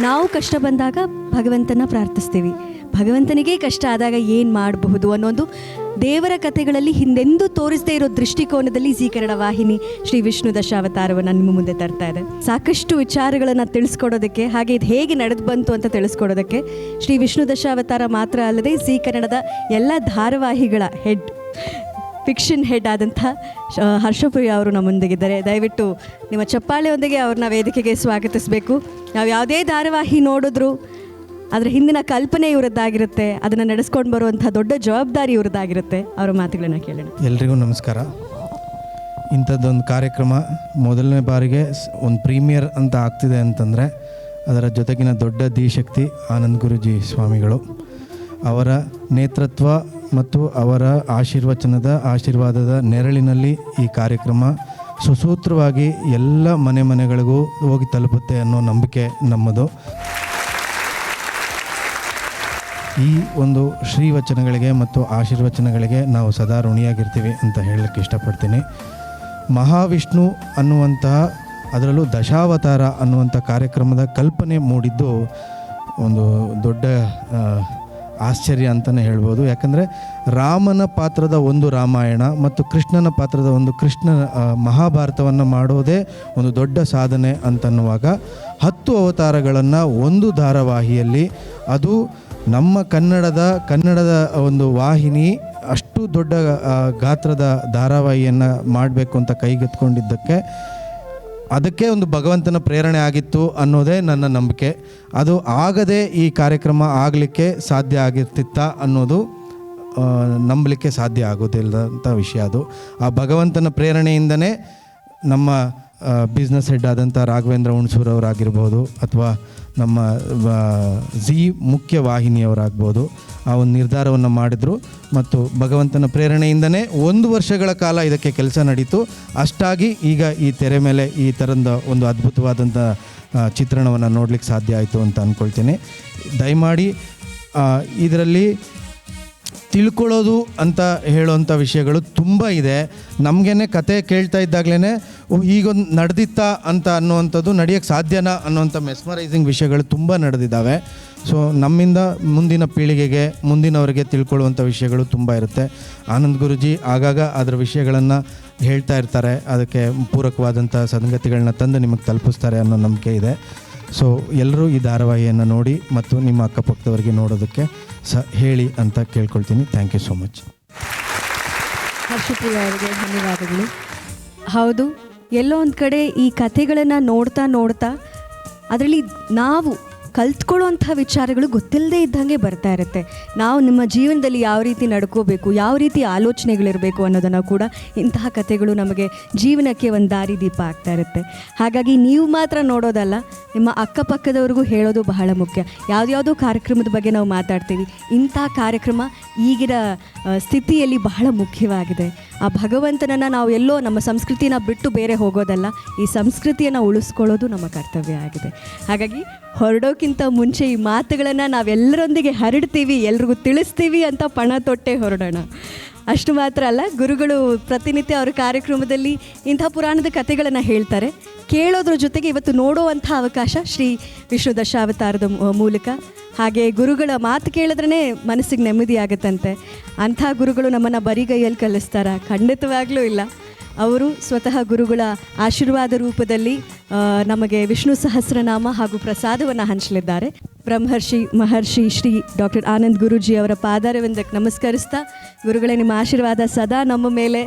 ನಾವು ಕಷ್ಟ ಬಂದಾಗ ಭಗವಂತನ ಪ್ರಾರ್ಥಿಸ್ತೀವಿ. ಭಗವಂತನಿಗೆ ಕಷ್ಟ ಆದಾಗ ಏನು ಮಾಡಬಹುದು ಅನ್ನೋದು ದೇವರ ಕಥೆಗಳಲ್ಲಿ ಹಿಂದೆಂದೂ ತೋರಿಸದೇ ಇರೋ ದೃಷ್ಟಿಕೋನದಲ್ಲಿ ಜೀ ಕನ್ನಡ ವಾಹಿನಿ ಶ್ರೀ ವಿಷ್ಣು ದಶಾವತಾರವನ್ನು ನಿಮ್ಮ ಮುಂದೆ ತರ್ತಾ ಇದೆ. ಸಾಕಷ್ಟು ವಿಚಾರಗಳನ್ನು ತಿಳಿಸ್ಕೊಡೋದಕ್ಕೆ, ಹಾಗೆ ಇದು ಹೇಗೆ ನಡೆದು ಬಂತು ಅಂತ ತಿಳಿಸ್ಕೊಡೋದಕ್ಕೆ ಶ್ರೀ ವಿಷ್ಣು ದಶಾವತಾರ ಮಾತ್ರ ಅಲ್ಲದೆ ಜೀ ಕನ್ನಡದ ಎಲ್ಲ ಧಾರಾವಾಹಿಗಳ ಫಿಕ್ಷನ್ ಹೆಡ್ ಆದಂಥ ಹರ್ಷಪ್ರಿಯ ಅವರು ನಮ್ಮ ಮುಂದೆಗಿದ್ದಾರೆ. ದಯವಿಟ್ಟು ನಿಮ್ಮ ಚಪ್ಪಾಳೆಯೊಂದಿಗೆ ಅವ್ರನ್ನ ವೇದಿಕೆಗೆ ಸ್ವಾಗತಿಸಬೇಕು. ನಾವು ಯಾವುದೇ ಧಾರಾವಾಹಿ ನೋಡಿದ್ರು ಅದರ ಹಿಂದಿನ ಕಲ್ಪನೆ ಇವರದ್ದಾಗಿರುತ್ತೆ, ಅದನ್ನು ನಡೆಸ್ಕೊಂಡು ಬರುವಂಥ ದೊಡ್ಡ ಜವಾಬ್ದಾರಿ ಇವರದ್ದಾಗಿರುತ್ತೆ. ಅವರ ಮಾತುಗಳನ್ನು ಕೇಳೋಣ. ಎಲ್ರಿಗೂ ನಮಸ್ಕಾರ. ಇಂಥದ್ದೊಂದು ಕಾರ್ಯಕ್ರಮ ಮೊದಲನೇ ಬಾರಿಗೆ ಒಂದು ಪ್ರೀಮಿಯರ್ ಅಂತ ಆಗ್ತಿದೆ ಅಂತಂದರೆ ಅದರ ಜೊತೆಗಿನ ದೊಡ್ಡ ಧೀಶಕ್ತಿ ಆನಂದ್ ಗುರೂಜಿ ಸ್ವಾಮಿಗಳು. ಅವರ ನೇತೃತ್ವ ಮತ್ತು ಅವರ ಆಶೀರ್ವಾದದ ನೆರಳಿನಲ್ಲಿ ಈ ಕಾರ್ಯಕ್ರಮ ಸುಸೂತ್ರವಾಗಿ ಎಲ್ಲ ಮನೆಗಳಿಗೂ ಹೋಗಿ ತಲುಪುತ್ತೆ ಅನ್ನೋ ನಂಬಿಕೆ ನಮ್ಮದು. ಈ ಒಂದು ಶ್ರೀವಚನಗಳಿಗೆ ಮತ್ತು ಆಶೀರ್ವಚನಗಳಿಗೆ ನಾವು ಸದಾ ಋಣಿಯಾಗಿರ್ತೀವಿ ಅಂತ ಹೇಳಲಿಕ್ಕೆ ಇಷ್ಟಪಡ್ತೀನಿ. ಮಹಾವಿಷ್ಣು ಅನ್ನುವಂತಹ, ಅದರಲ್ಲೂ ದಶಾವತಾರ ಅನ್ನುವಂಥ ಕಾರ್ಯಕ್ರಮದ ಕಲ್ಪನೆ ಮೂಡಿದ್ದು ಒಂದು ದೊಡ್ಡ ಆಶ್ಚರ್ಯ ಅಂತಲೇ ಹೇಳ್ಬೋದು. ಯಾಕಂದರೆ ರಾಮನ ಪಾತ್ರದ ಒಂದು ರಾಮಾಯಣ ಮತ್ತು ಕೃಷ್ಣನ ಪಾತ್ರದ ಒಂದು ಮಹಾಭಾರತವನ್ನು ಮಾಡೋದೇ ಒಂದು ದೊಡ್ಡ ಸಾಧನೆ ಅಂತನ್ನುವಾಗ 10 ಅವತಾರಗಳನ್ನು ಒಂದು ಧಾರಾವಾಹಿಯಲ್ಲಿ, ಅದು ನಮ್ಮ ಕನ್ನಡದ ಒಂದು ವಾಹಿನಿ ಅಷ್ಟು ದೊಡ್ಡ ಗಾತ್ರದ ಧಾರಾವಾಹಿಯನ್ನು ಮಾಡಬೇಕು ಅಂತ ಕೈಗೆತ್ಕೊಂಡಿದ್ದಕ್ಕೆ ಅದಕ್ಕೆ ಒಂದು ಭಗವಂತನ ಪ್ರೇರಣೆ ಆಗಿತ್ತು ಅನ್ನೋದೇ ನನ್ನ ನಂಬಿಕೆ. ಅದು ಆಗದೆ ಈ ಕಾರ್ಯಕ್ರಮ ಆಗಲಿಕ್ಕೆ ಸಾಧ್ಯ ಆಗಿರ್ತಿತ್ತ ಅನ್ನೋದು ನಂಬಲಿಕ್ಕೆ ಸಾಧ್ಯ ಆಗೋದಿಲ್ಲದಂಥ ವಿಷಯ. ಅದು ಆ ಭಗವಂತನ ಪ್ರೇರಣೆಯಿಂದನೇ ನಮ್ಮ ಬಿಸ್ನೆಸ್ ಹೆಡ್ ಆದಂಥ ರಾಘವೇಂದ್ರ ಹುಣಸೂರವರಾಗಿರ್ಬೋದು ಅಥವಾ ನಮ್ಮ ಜೀ ಮುಖ್ಯ ವಾಹಿನಿಯವರಾಗ್ಬೋದು ಆ ಒಂದು ನಿರ್ಧಾರವನ್ನು ಮಾಡಿದರು. ಮತ್ತು ಭಗವಂತನ ಪ್ರೇರಣೆಯಿಂದನೇ 1 ವರ್ಷಗಳ ಕಾಲ ಇದಕ್ಕೆ ಕೆಲಸ ನಡೀತು. ಅಷ್ಟಾಗಿ ಈಗ ಈ ತೆರೆ ಮೇಲೆ ಈ ಥರದ ಒಂದು ಅದ್ಭುತವಾದಂಥ ಚಿತ್ರಣವನ್ನು ನೋಡಲಿಕ್ಕೆ ಸಾಧ್ಯ ಆಯಿತು ಅಂತ ಅಂದ್ಕೊಳ್ತೀನಿ. ದಯಮಾಡಿ ಇದರಲ್ಲಿ ತಿಳ್ಕೊಳ್ಳೋದು ಅಂತ ಹೇಳೋವಂಥ ವಿಷಯಗಳು ತುಂಬ ಇದೆ. ನಮಗೇನೆ ಕತೆ ಕೇಳ್ತಾ ಇದ್ದಾಗಲೇ ಈಗೊಂದು ನಡೆದಿತ್ತಾ ಅಂತ ಅನ್ನುವಂಥದ್ದು, ನಡೆಯೋಕ್ಕೆ ಸಾಧ್ಯನಾ ಅನ್ನೋವಂಥ ಮೆಸ್ಮರೈಸಿಂಗ್ ವಿಷಯಗಳು ತುಂಬ ನಡೆದಿದ್ದಾವೆ. ಸೊ ನಮ್ಮಿಂದ ಮುಂದಿನ ಪೀಳಿಗೆಗೆ, ಮುಂದಿನವರಿಗೆ ತಿಳ್ಕೊಳ್ಳುವಂಥ ವಿಷಯಗಳು ತುಂಬ ಇರುತ್ತೆ. ಆನಂದ್ ಗುರೂಜಿ ಆಗಾಗ ಅದರ ವಿಷಯಗಳನ್ನು ಹೇಳ್ತಾ ಇರ್ತಾರೆ, ಅದಕ್ಕೆ ಪೂರಕವಾದಂಥ ಸಂಗತಿಗಳನ್ನ ತಂದು ನಿಮಗೆ ತಲುಪಿಸ್ತಾರೆ ಅನ್ನೋ ನಂಬಿಕೆ ಇದೆ. ಸೊ ಎಲ್ಲರೂ ಈ ಧಾರಾವಾಹಿಯನ್ನು ನೋಡಿ ಮತ್ತು ನಿಮ್ಮ ಅಕ್ಕಪಕ್ಕದವರಿಗೆ ನೋಡೋದಕ್ಕೆ ಹೇಳಿ ಅಂತ ಕೇಳ್ಕೊಳ್ತೀನಿ. Thank you so much. Harshapriya ಅವರಿಗೆ ಧನ್ಯವಾದಗಳು. ಹೌದು, ಎಲ್ಲೋ ಒಂದು ಕಡೆ ಈ ಕಥೆಗಳನ್ನು ನೋಡ್ತಾ ಅದರಲ್ಲಿ ನಾವು ಕಲ್ತ್ಕೊಳ್ಳೋವಂಥ ವಿಚಾರಗಳು ಗೊತ್ತಿಲ್ಲದೆ ಇದ್ದಂಗೆ ಬರ್ತಾ ಇರುತ್ತೆ. ನಾವು ನಿಮ್ಮ ಜೀವನದಲ್ಲಿ ಯಾವ ರೀತಿ ನಡ್ಕೋಬೇಕು, ಯಾವ ರೀತಿ ಆಲೋಚನೆಗಳಿರಬೇಕು ಅನ್ನೋದನ್ನು ಕೂಡ ಇಂತಹ ಕಥೆಗಳು ನಮಗೆ ಜೀವನಕ್ಕೆ ಒಂದು ದಾರಿ ದೀಪ ಆಗ್ತಾ ಇರುತ್ತೆ. ಹಾಗಾಗಿ ನೀವು ಮಾತ್ರ ನೋಡೋದಲ್ಲ, ನಿಮ್ಮ ಅಕ್ಕಪಕ್ಕದವ್ರಿಗೂ ಹೇಳೋದು ಬಹಳ ಮುಖ್ಯ. ಯಾವುದ್ಯಾವುದೋ ಕಾರ್ಯಕ್ರಮದ ಬಗ್ಗೆ ನಾವು ಮಾತಾಡ್ತೀವಿ, ಇಂಥ ಕಾರ್ಯಕ್ರಮ ಈಗಿನ ಸ್ಥಿತಿಯಲ್ಲಿ ಬಹಳ ಮುಖ್ಯವಾಗಿದೆ. ಆ ಭಗವಂತನನ್ನು ನಾವು ಎಲ್ಲೋ ನಮ್ಮ ಸಂಸ್ಕೃತಿನ ಬಿಟ್ಟು ಬೇರೆ ಹೋಗೋದಲ್ಲ, ಈ ಸಂಸ್ಕೃತಿಯನ್ನು ಉಳಿಸ್ಕೊಳ್ಳೋದು ನಮ್ಮ ಕರ್ತವ್ಯ ಆಗಿದೆ. ಹಾಗಾಗಿ ಹೊರಡೋಕ್ಕಿಂತ ಮುಂಚೆ ಈ ಮಾತುಗಳನ್ನು ನಾವೆಲ್ಲರೊಂದಿಗೆ ಹರಡ್ತೀವಿ, ಎಲ್ರಿಗೂ ತಿಳಿಸ್ತೀವಿ ಅಂತ ಪಣ ತೊಟ್ಟೆ ಹೊರಡೋಣ. ಅಷ್ಟು ಮಾತ್ರ ಅಲ್ಲ, ಗುರುಗಳು ಪ್ರತಿನಿತ್ಯ ಅವರ ಕಾರ್ಯಕ್ರಮದಲ್ಲಿ ಇಂಥ ಪುರಾಣದ ಕಥೆಗಳನ್ನು ಹೇಳ್ತಾರೆ. ಕೇಳೋದ್ರ ಜೊತೆಗೆ ಇವತ್ತು ನೋಡುವಂಥ ಅವಕಾಶ ಶ್ರೀ ವಿಷ್ಣು ದಶಾವತಾರದ ಮೂಲಕ. ಹಾಗೆ ಗುರುಗಳ ಮಾತು ಕೇಳಿದ್ರೇ ಮನಸ್ಸಿಗೆ ನೆಮ್ಮದಿ ಆಗುತ್ತಂತೆ. ಅಂಥ ಗುರುಗಳು ನಮ್ಮನ್ನು ಬರಿಗೈಯಲ್ಲಿ ಕಲಿಸ್ತಾರ? ಖಂಡಿತವಾಗ್ಲೂ ಇಲ್ಲ. ಅವರು ಸ್ವತಃ ಗುರುಗಳ ಆಶೀರ್ವಾದ ರೂಪದಲ್ಲಿ ನಮಗೆ ವಿಷ್ಣು ಸಹಸ್ರನಾಮ ಹಾಗೂ ಪ್ರಸಾದವನ್ನು ಹಂಚಲಿದ್ದಾರೆ. ಬ್ರಹ್ಮರ್ಷಿ ಮಹರ್ಷಿ ಶ್ರೀ ಡಾಕ್ಟರ್ ಆನಂದ್ ಗುರೂಜಿ ಅವರ ಪಾದಾರವಿಂದಕ್ಕೆ ನಮಸ್ಕರಿಸ್ತಾ, ಗುರುಗಳೇ ನಿಮ್ಮ ಆಶೀರ್ವಾದ ಸದಾ ನಮ್ಮ ಮೇಲೆ,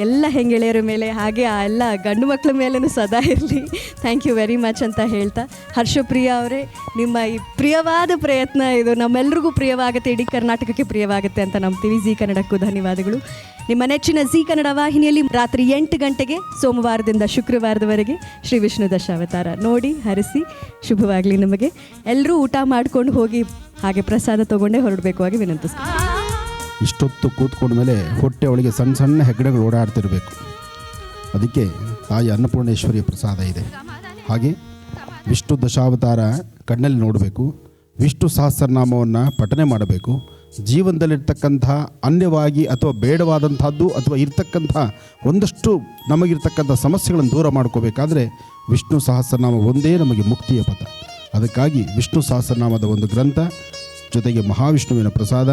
ಎಲ್ಲ ಹೆಂಗೆಳೆಯರ ಮೇಲೆ, ಹಾಗೆ ಆ ಎಲ್ಲ ಗಂಡು ಮಕ್ಕಳ ಮೇಲೂ ಸದಾ ಇರಲಿ. ಥ್ಯಾಂಕ್ ಯು ವೆರಿ ಮಚ್ ಅಂತ ಹೇಳ್ತಾ, ಹರ್ಷಪ್ರಿಯ ಅವರೇ ನಿಮ್ಮ ಈ ಪ್ರಿಯವಾದ ಪ್ರಯತ್ನ ಇದು ನಮ್ಮೆಲ್ರಿಗೂ ಪ್ರಿಯವಾಗುತ್ತೆ, ಇಡೀ ಕರ್ನಾಟಕಕ್ಕೆ ಪ್ರಿಯವಾಗುತ್ತೆ ಅಂತ ನಂಬ್ತೀವಿ. ಜಿ ಕನ್ನಡಕ್ಕೂ ಧನ್ಯವಾದಗಳು. ನಿಮ್ಮ ನೆಚ್ಚಿನ ಜಿ ಕನ್ನಡ ವಾಹಿನಿಯಲ್ಲಿ ರಾತ್ರಿ 8 ಗಂಟೆಗೆ ಸೋಮವಾರದಿಂದ ಶುಕ್ರವಾರದವರೆಗೆ ಶ್ರೀ ವಿಷ್ಣು ದಶಾವತಾರ ನೋಡಿ ಹರಿಸಿ. ಶುಭವಾಗಲಿ ನಿಮಗೆ. ಎಲ್ಲರೂ ಊಟ ಮಾಡ್ಕೊಂಡು ಹೋಗಿ ಹಾಗೆ ಪ್ರಸಾದ ತೊಗೊಂಡೇ ಹೊರಡಬೇಕು ಆಗಿ ವಿನಂತಿಸ್ತೀನಿ. ಇಷ್ಟೊತ್ತು ಕೂತ್ಕೊಂಡ ಮೇಲೆ ಹೊಟ್ಟೆ ಒಳಗೆ ಸಣ್ಣ ಸಣ್ಣ ಹೆಗ್ಗಡೆಗಳು ಓಡಾಡ್ತಿರಬೇಕು. ಅದಕ್ಕೆ ತಾಯಿ ಅನ್ನಪೂರ್ಣೇಶ್ವರಿಯ ಪ್ರಸಾದ ಇದೆ. ಹಾಗೆ ವಿಷ್ಣು ದಶಾವತಾರ ಕಣ್ಣಲ್ಲಿ ನೋಡಬೇಕು, ವಿಷ್ಣು ಸಹಸ್ರನಾಮವನ್ನು ಪಠನೆ ಮಾಡಬೇಕು. ಜೀವನದಲ್ಲಿರ್ತಕ್ಕಂಥ ಅನ್ಯವಾಗಿ ಅಥವಾ ಬೇಡವಾದಂಥದ್ದು ಅಥವಾ ಇರ್ತಕ್ಕಂಥ ಒಂದಷ್ಟು ನಮಗಿರ್ತಕ್ಕಂಥ ಸಮಸ್ಯೆಗಳನ್ನು ದೂರ ಮಾಡ್ಕೋಬೇಕಾದ್ರೆ ವಿಷ್ಣು ಸಹಸ್ರನಾಮ ಒಂದೇ ನಮಗೆ ಮುಕ್ತಿಯ ಪಥ. ಅದಕ್ಕಾಗಿ ವಿಷ್ಣು ಸಹಸ್ರನಾಮದ ಒಂದು ಗ್ರಂಥ, ಜೊತೆಗೆ ಮಹಾವಿಷ್ಣುವಿನ ಪ್ರಸಾದ,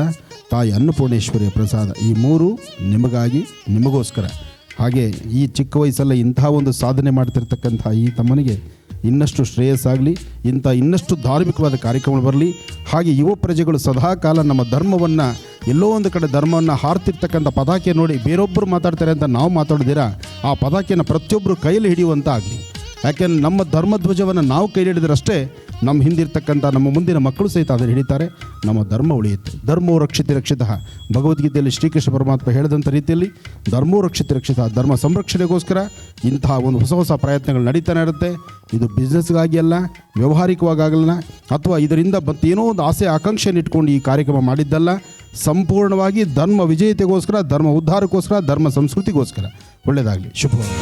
ತಾಯಿ ಅನ್ನಪೂರ್ಣೇಶ್ವರಿಯ ಪ್ರಸಾದ, ಈ ಮೂರು ನಿಮಗಾಗಿ, ನಿಮಗೋಸ್ಕರ. ಹಾಗೆ ಈ ಚಿಕ್ಕ ವಯಸ್ಸಲ್ಲೇ ಇಂಥ ಒಂದು ಸಾಧನೆ ಮಾಡ್ತಿರ್ತಕ್ಕಂಥ ಈ ತಮ್ಮನಿಗೆ ಇನ್ನಷ್ಟು ಶ್ರೇಯಸ್ಸಾಗಲಿ, ಇಂಥ ಇನ್ನಷ್ಟು ಧಾರ್ಮಿಕವಾದ ಕಾರ್ಯಕ್ರಮ ಬರಲಿ. ಹಾಗೆ ಯುವ ಪ್ರಜೆಗಳು ಸದಾಕಾಲ ನಮ್ಮ ಧರ್ಮವನ್ನು, ಎಲ್ಲೋ ಒಂದು ಕಡೆ ಧರ್ಮವನ್ನು ಹಾರ್ತಿರ್ತಕ್ಕಂಥ ಪತಾಕೆ ನೋಡಿ ಬೇರೊಬ್ಬರು ಮಾತಾಡ್ತಾರೆ ಅಂತ ನಾವು ಮಾತಾಡೋದಿರಾ, ಆ ಪತಾಕೆಯನ್ನು ಪ್ರತಿಯೊಬ್ಬರು ಕೈಯಲ್ಲಿ ಹಿಡಿಯುವಂತ ಆಗಲಿ. ಯಾಕೆಂದ್ರೆ ನಮ್ಮ ಧರ್ಮಧ್ವಜವನ್ನು ನಾವು ಕೈ ಹಿಡಿದ್ರಷ್ಟೇ ನಮ್ಮ ಹಿಂದಿರ್ತಕ್ಕಂಥ ನಮ್ಮ ಮುಂದಿನ ಮಕ್ಕಳು ಸಹಿತ ಅದನ್ನು ಹಿಡಿತಾರೆ, ನಮ್ಮ ಧರ್ಮ ಉಳಿಯುತ್ತೆ. ಧರ್ಮೋ ರಕ್ಷಿತ ರಕ್ಷಿತಃ, ಭಗವದ್ಗೀತೆಯಲ್ಲಿ ಶ್ರೀಕೃಷ್ಣ ಪರಮಾತ್ಮ ಹೇಳಿದಂಥ ರೀತಿಯಲ್ಲಿ ಧರ್ಮೋ ರಕ್ಷಿತ ರಕ್ಷಿತ, ಧರ್ಮ ಸಂರಕ್ಷಣೆಗೋಸ್ಕರ ಇಂತಹ ಒಂದು ಹೊಸ ಹೊಸ ಪ್ರಯತ್ನಗಳು ನಡೀತಾನೆ ಇರುತ್ತೆ. ಇದು ಬಿಸ್ನೆಸ್ಗಾಗಿ ಅಲ್ಲ, ವ್ಯವಹಾರಿಕವಾಗಿ ಆಗಲ್ಲ, ಅಥವಾ ಇದರಿಂದ ಮತ್ತೇನೋ ಒಂದು ಆಸೆ ಆಕಾಂಕ್ಷೆಯನ್ನು ಇಟ್ಕೊಂಡು ಈ ಕಾರ್ಯಕ್ರಮ ಮಾಡಿದ್ದಲ್ಲ. ಸಂಪೂರ್ಣವಾಗಿ ಧರ್ಮ ವಿಜಯತೆಗೋಸ್ಕರ, ಧರ್ಮ ಉದ್ಧಾರಕ್ಕೋಸ್ಕರ, ಧರ್ಮ ಸಂಸ್ಕೃತಿಗೋಸ್ಕರ. ಒಳ್ಳೆಯದಾಗಲಿ, ಶುಭವಾಗಿ.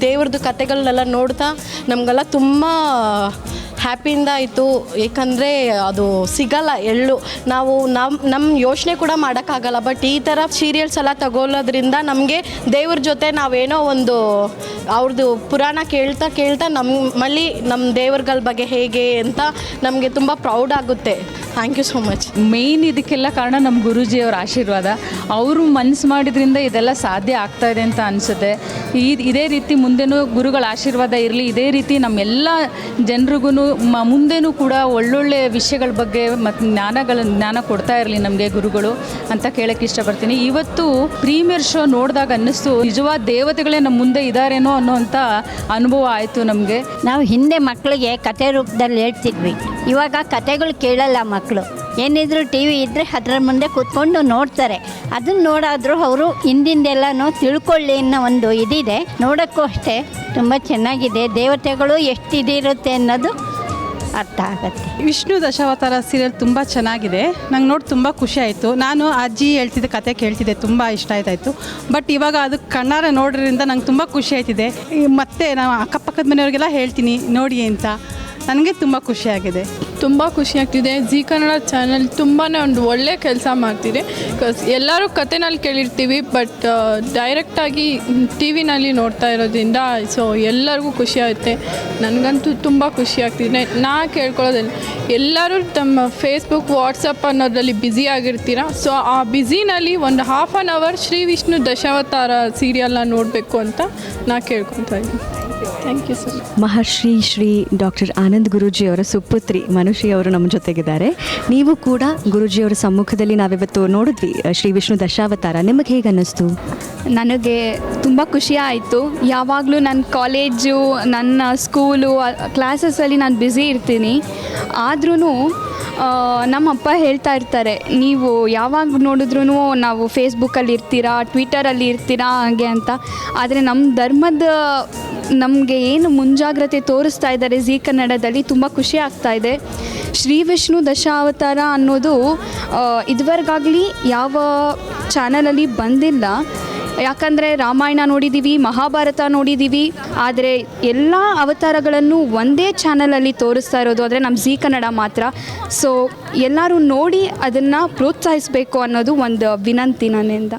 ದೇವ್ರದ್ದು ಕತೆಗಳನ್ನೆಲ್ಲ ನೋಡ್ತಾ ನಮಗೆಲ್ಲ ತುಂಬ ಹ್ಯಾಪಿಯಿಂದ ಆಯಿತು. ಏಕೆಂದರೆ ಅದು ಸಿಗಲ್ಲ ಎಳ್ಳು, ನಾವು ನಮ್ಮ ಯೋಚನೆ ಕೂಡ ಮಾಡೋಕ್ಕಾಗಲ್ಲ. ಬಟ್ ಈ ಥರ ಸೀರಿಯಲ್ಸ್ ಎಲ್ಲ ತಗೊಳ್ಳೋದ್ರಿಂದ ನಮಗೆ ದೇವ್ರ ಜೊತೆ ನಾವೇನೋ ಒಂದು ಅವ್ರದ್ದು ಪುರಾಣ ಕೇಳ್ತಾ ನಮ್ಮಲ್ಲಿ ನಮ್ಮ ದೇವ್ರಗಳ ಬಗ್ಗೆ ಹೇಗೆ ಅಂತ ನಮಗೆ ತುಂಬ ಪ್ರೌಡ್ ಆಗುತ್ತೆ. Thank you so much. Main ಇದಕ್ಕೆಲ್ಲ ಕಾರಣ ನಮ್ಮ ಗುರೂಜಿಯವರ ಆಶೀರ್ವಾದ. ಅವರು ಮನಸ್ಸು ಮಾಡಿದ್ರಿಂದ ಇದೆಲ್ಲ ಸಾಧ್ಯ ಆಗ್ತಾ ಇದೆ ಅಂತ ಅನಿಸುತ್ತೆ. ಇದೇ ರೀತಿ ಮುಂದೆನೂ ಗುರುಗಳ ಆಶೀರ್ವಾದ ಇರಲಿ. ಇದೇ ರೀತಿ ನಮ್ಮೆಲ್ಲ ಜನರಿಗೂ ಮುಂದೆನೂ ಕೂಡ ಒಳ್ಳೊಳ್ಳೆ ವಿಷಯಗಳ ಬಗ್ಗೆ ಮತ್ತು ಜ್ಞಾನ ಕೊಡ್ತಾ ಇರಲಿ ನಮಗೆ ಗುರುಗಳು ಅಂತ ಕೇಳೋಕ್ಕೆ ಇಷ್ಟಪಡ್ತೀನಿ. ಇವತ್ತು ಪ್ರೀಮಿಯರ್ ಶೋ ನೋಡಿದಾಗ ಅನ್ನಿಸ್ತು, ನಿಜವಾದ ದೇವತೆಗಳೇ ನಮ್ಮ ಮುಂದೆ ಇದ್ದಾರೇನೋ ಅನ್ನೋಂಥ ಅನುಭವ ಆಯಿತು ನಮಗೆ. ನಾವು ಹಿಂದೆ ಮಕ್ಕಳಿಗೆ ಕತೆ ರೂಪದಲ್ಲಿ ಹೇಳ್ತಿದ್ವಿ, ಇವಾಗ ಕತೆಗಳು ಕೇಳಲ್ಲ ಮಕ್ಕಳು. ಏನಿದ್ರು ಟಿ ವಿ ಇದ್ದರೆ ಅದರ ಮುಂದೆ ಕೂತ್ಕೊಂಡು ನೋಡ್ತಾರೆ. ಅದನ್ನು ನೋಡಾದರೂ ಅವರು ಹಿಂದಿಂದೆಲ್ಲನೂ ತಿಳ್ಕೊಳ್ಳಿ ಅನ್ನೋ ಒಂದು ಇದಿದೆ. ನೋಡೋಕ್ಕೂ ಅಷ್ಟೇ ತುಂಬ ಚೆನ್ನಾಗಿದೆ. ದೇವತೆಗಳು ಎಷ್ಟು ಇದಿರುತ್ತೆ ಅನ್ನೋದು ಅರ್ಥ ಆಗುತ್ತೆ. ವಿಷ್ಣು ದಶಾವತಾರ ಸೀರಿಯಲ್ ತುಂಬ ಚೆನ್ನಾಗಿದೆ. ನಂಗೆ ನೋಡಿ ತುಂಬ ಖುಷಿ ಆಯಿತು. ನಾನು ಅಜ್ಜಿ ಹೇಳ್ತಿದ್ದೆ ಕತೆ ಕೇಳ್ತಿದ್ದೆ, ತುಂಬ ಇಷ್ಟ ಆಯ್ತಾಯಿತು. ಬಟ್ ಇವಾಗ ಅದು ಕಣ್ಣಾರೆ ನೋಡೋದ್ರಿಂದ ನಂಗೆ ತುಂಬ ಖುಷಿ ಆಯ್ತಿದೆ. ಮತ್ತು ನಾನು ಅಕ್ಕಪಕ್ಕದ ಮನೆಯವ್ರಿಗೆಲ್ಲ ಹೇಳ್ತೀನಿ ನೋಡಿ ಅಂತ. ನನಗೆ ತುಂಬ ಖುಷಿಯಾಗಿದೆ. ತುಂಬ ಖುಷಿಯಾಗ್ತಿದೆ. ಜಿ ಕನ್ನಡ ಚಾನಲ್ ತುಂಬಾ ಒಂದು ಒಳ್ಳೆ ಕೆಲಸ ಮಾಡ್ತಿದೆ. ಬಿಕಾಸ್ ಎಲ್ಲರೂ ಕತೆನಲ್ಲಿ ಕೇಳಿರ್ತೀವಿ, ಬಟ್ ಡೈರೆಕ್ಟಾಗಿ ಟಿ ವಿನಲ್ಲಿ ನೋಡ್ತಾ ಇರೋದ್ರಿಂದ ಸೊ ಎಲ್ಲರಿಗೂ ಖುಷಿಯಾಗುತ್ತೆ. ನನಗಂತೂ ತುಂಬ ಖುಷಿಯಾಗ್ತಿದೆ. ನಾ ಕೇಳ್ಕೊಳ್ಳೋದಿಲ್ಲ, ಎಲ್ಲರೂ ತಮ್ಮ ಫೇಸ್ಬುಕ್ ವಾಟ್ಸಪ್ ಅನ್ನೋದ್ರಲ್ಲಿ ಬ್ಯುಸಿ ಆಗಿರ್ತೀರ. ಸೊ ಆ ಬ್ಯುಸಿನಲ್ಲಿ ಒಂದು half an hour Shri Vishnu Dashavatara ಸೀರಿಯಲ್ನ ನೋಡಬೇಕು ಅಂತ ನಾ ಕೇಳ್ಕೊತಾ ಇದ್ದೀನಿ. Thank you sir. Maharshi Shri doctor Anand ಗುರೂಜಿಯವರ ಸುಪುತ್ರಿ ಮನುಷಿ ಅವರು ನಮ್ಮ ಜೊತೆಗಿದ್ದಾರೆ. ನೀವು ಕೂಡ ಗುರೂಜಿಯವರ ಸಮ್ಮುಖದಲ್ಲಿ ನಾವಿವತ್ತು ನೋಡಿದ್ವಿ ಶ್ರೀ ವಿಷ್ಣು ದಶಾವತಾರ. ನಿಮಗೆ ಹೇಗೆ ಅನ್ನಿಸ್ತು? ನನಗೆ ತುಂಬ ಖುಷಿ ಆಯಿತು. ಯಾವಾಗಲೂ ನನ್ನ ಕಾಲೇಜು, ನನ್ನ ಸ್ಕೂಲು, ಕ್ಲಾಸಸ್ಸಲ್ಲಿ ನಾನು ಬ್ಯುಸಿ ಇರ್ತೀನಿ. ಆದ್ರೂ ನಮ್ಮಪ್ಪ ಹೇಳ್ತಾ ಇರ್ತಾರೆ, ನೀವು ಯಾವಾಗ ನೋಡಿದ್ರೂ ನಾವು ಫೇಸ್ಬುಕ್ಕಲ್ಲಿ ಇರ್ತೀರಾ, ಟ್ವಿಟರಲ್ಲಿ ಇರ್ತೀರಾ ಹಾಗೆ ಅಂತ. ಆದರೆ ನಮ್ಮ ಧರ್ಮದ ನಮಗೆ ಏನು ಮುಂಜಾಗ್ರತೆ ತೋರಿಸ್ತಾ ಇದ್ದಾರೆ ಜಿ ಕನ್ನಡದಲ್ಲಿ, ತುಂಬ ಖುಷಿ ಆಗ್ತಾ ಇದೆ. ಶ್ರೀ ವಿಷ್ಣು ದಶಾವತಾರ ಅನ್ನೋದು ಇದುವರೆಗಾಗಲಿ ಯಾವ ಚಾನಲಲ್ಲಿ ಬಂದಿಲ್ಲ. ಯಾಕಂದರೆ ರಾಮಾಯಣ ನೋಡಿದ್ದೀವಿ, ಮಹಾಭಾರತ ನೋಡಿದ್ದೀವಿ, ಆದರೆ ಎಲ್ಲ ಅವತಾರಗಳನ್ನು ಒಂದೇ ಚಾನಲಲ್ಲಿ ತೋರಿಸ್ತಾ ಇರೋದು ಆದರೆ ನಮ್ಮ ಜೀ ಕನ್ನಡ ಮಾತ್ರ. ಸೊ ಎಲ್ಲರೂ ನೋಡಿ ಅದನ್ನು ಪ್ರೋತ್ಸಾಹಿಸಬೇಕು ಅನ್ನೋದು ಒಂದು ವಿನಂತಿ ನನ್ನಿಂದ.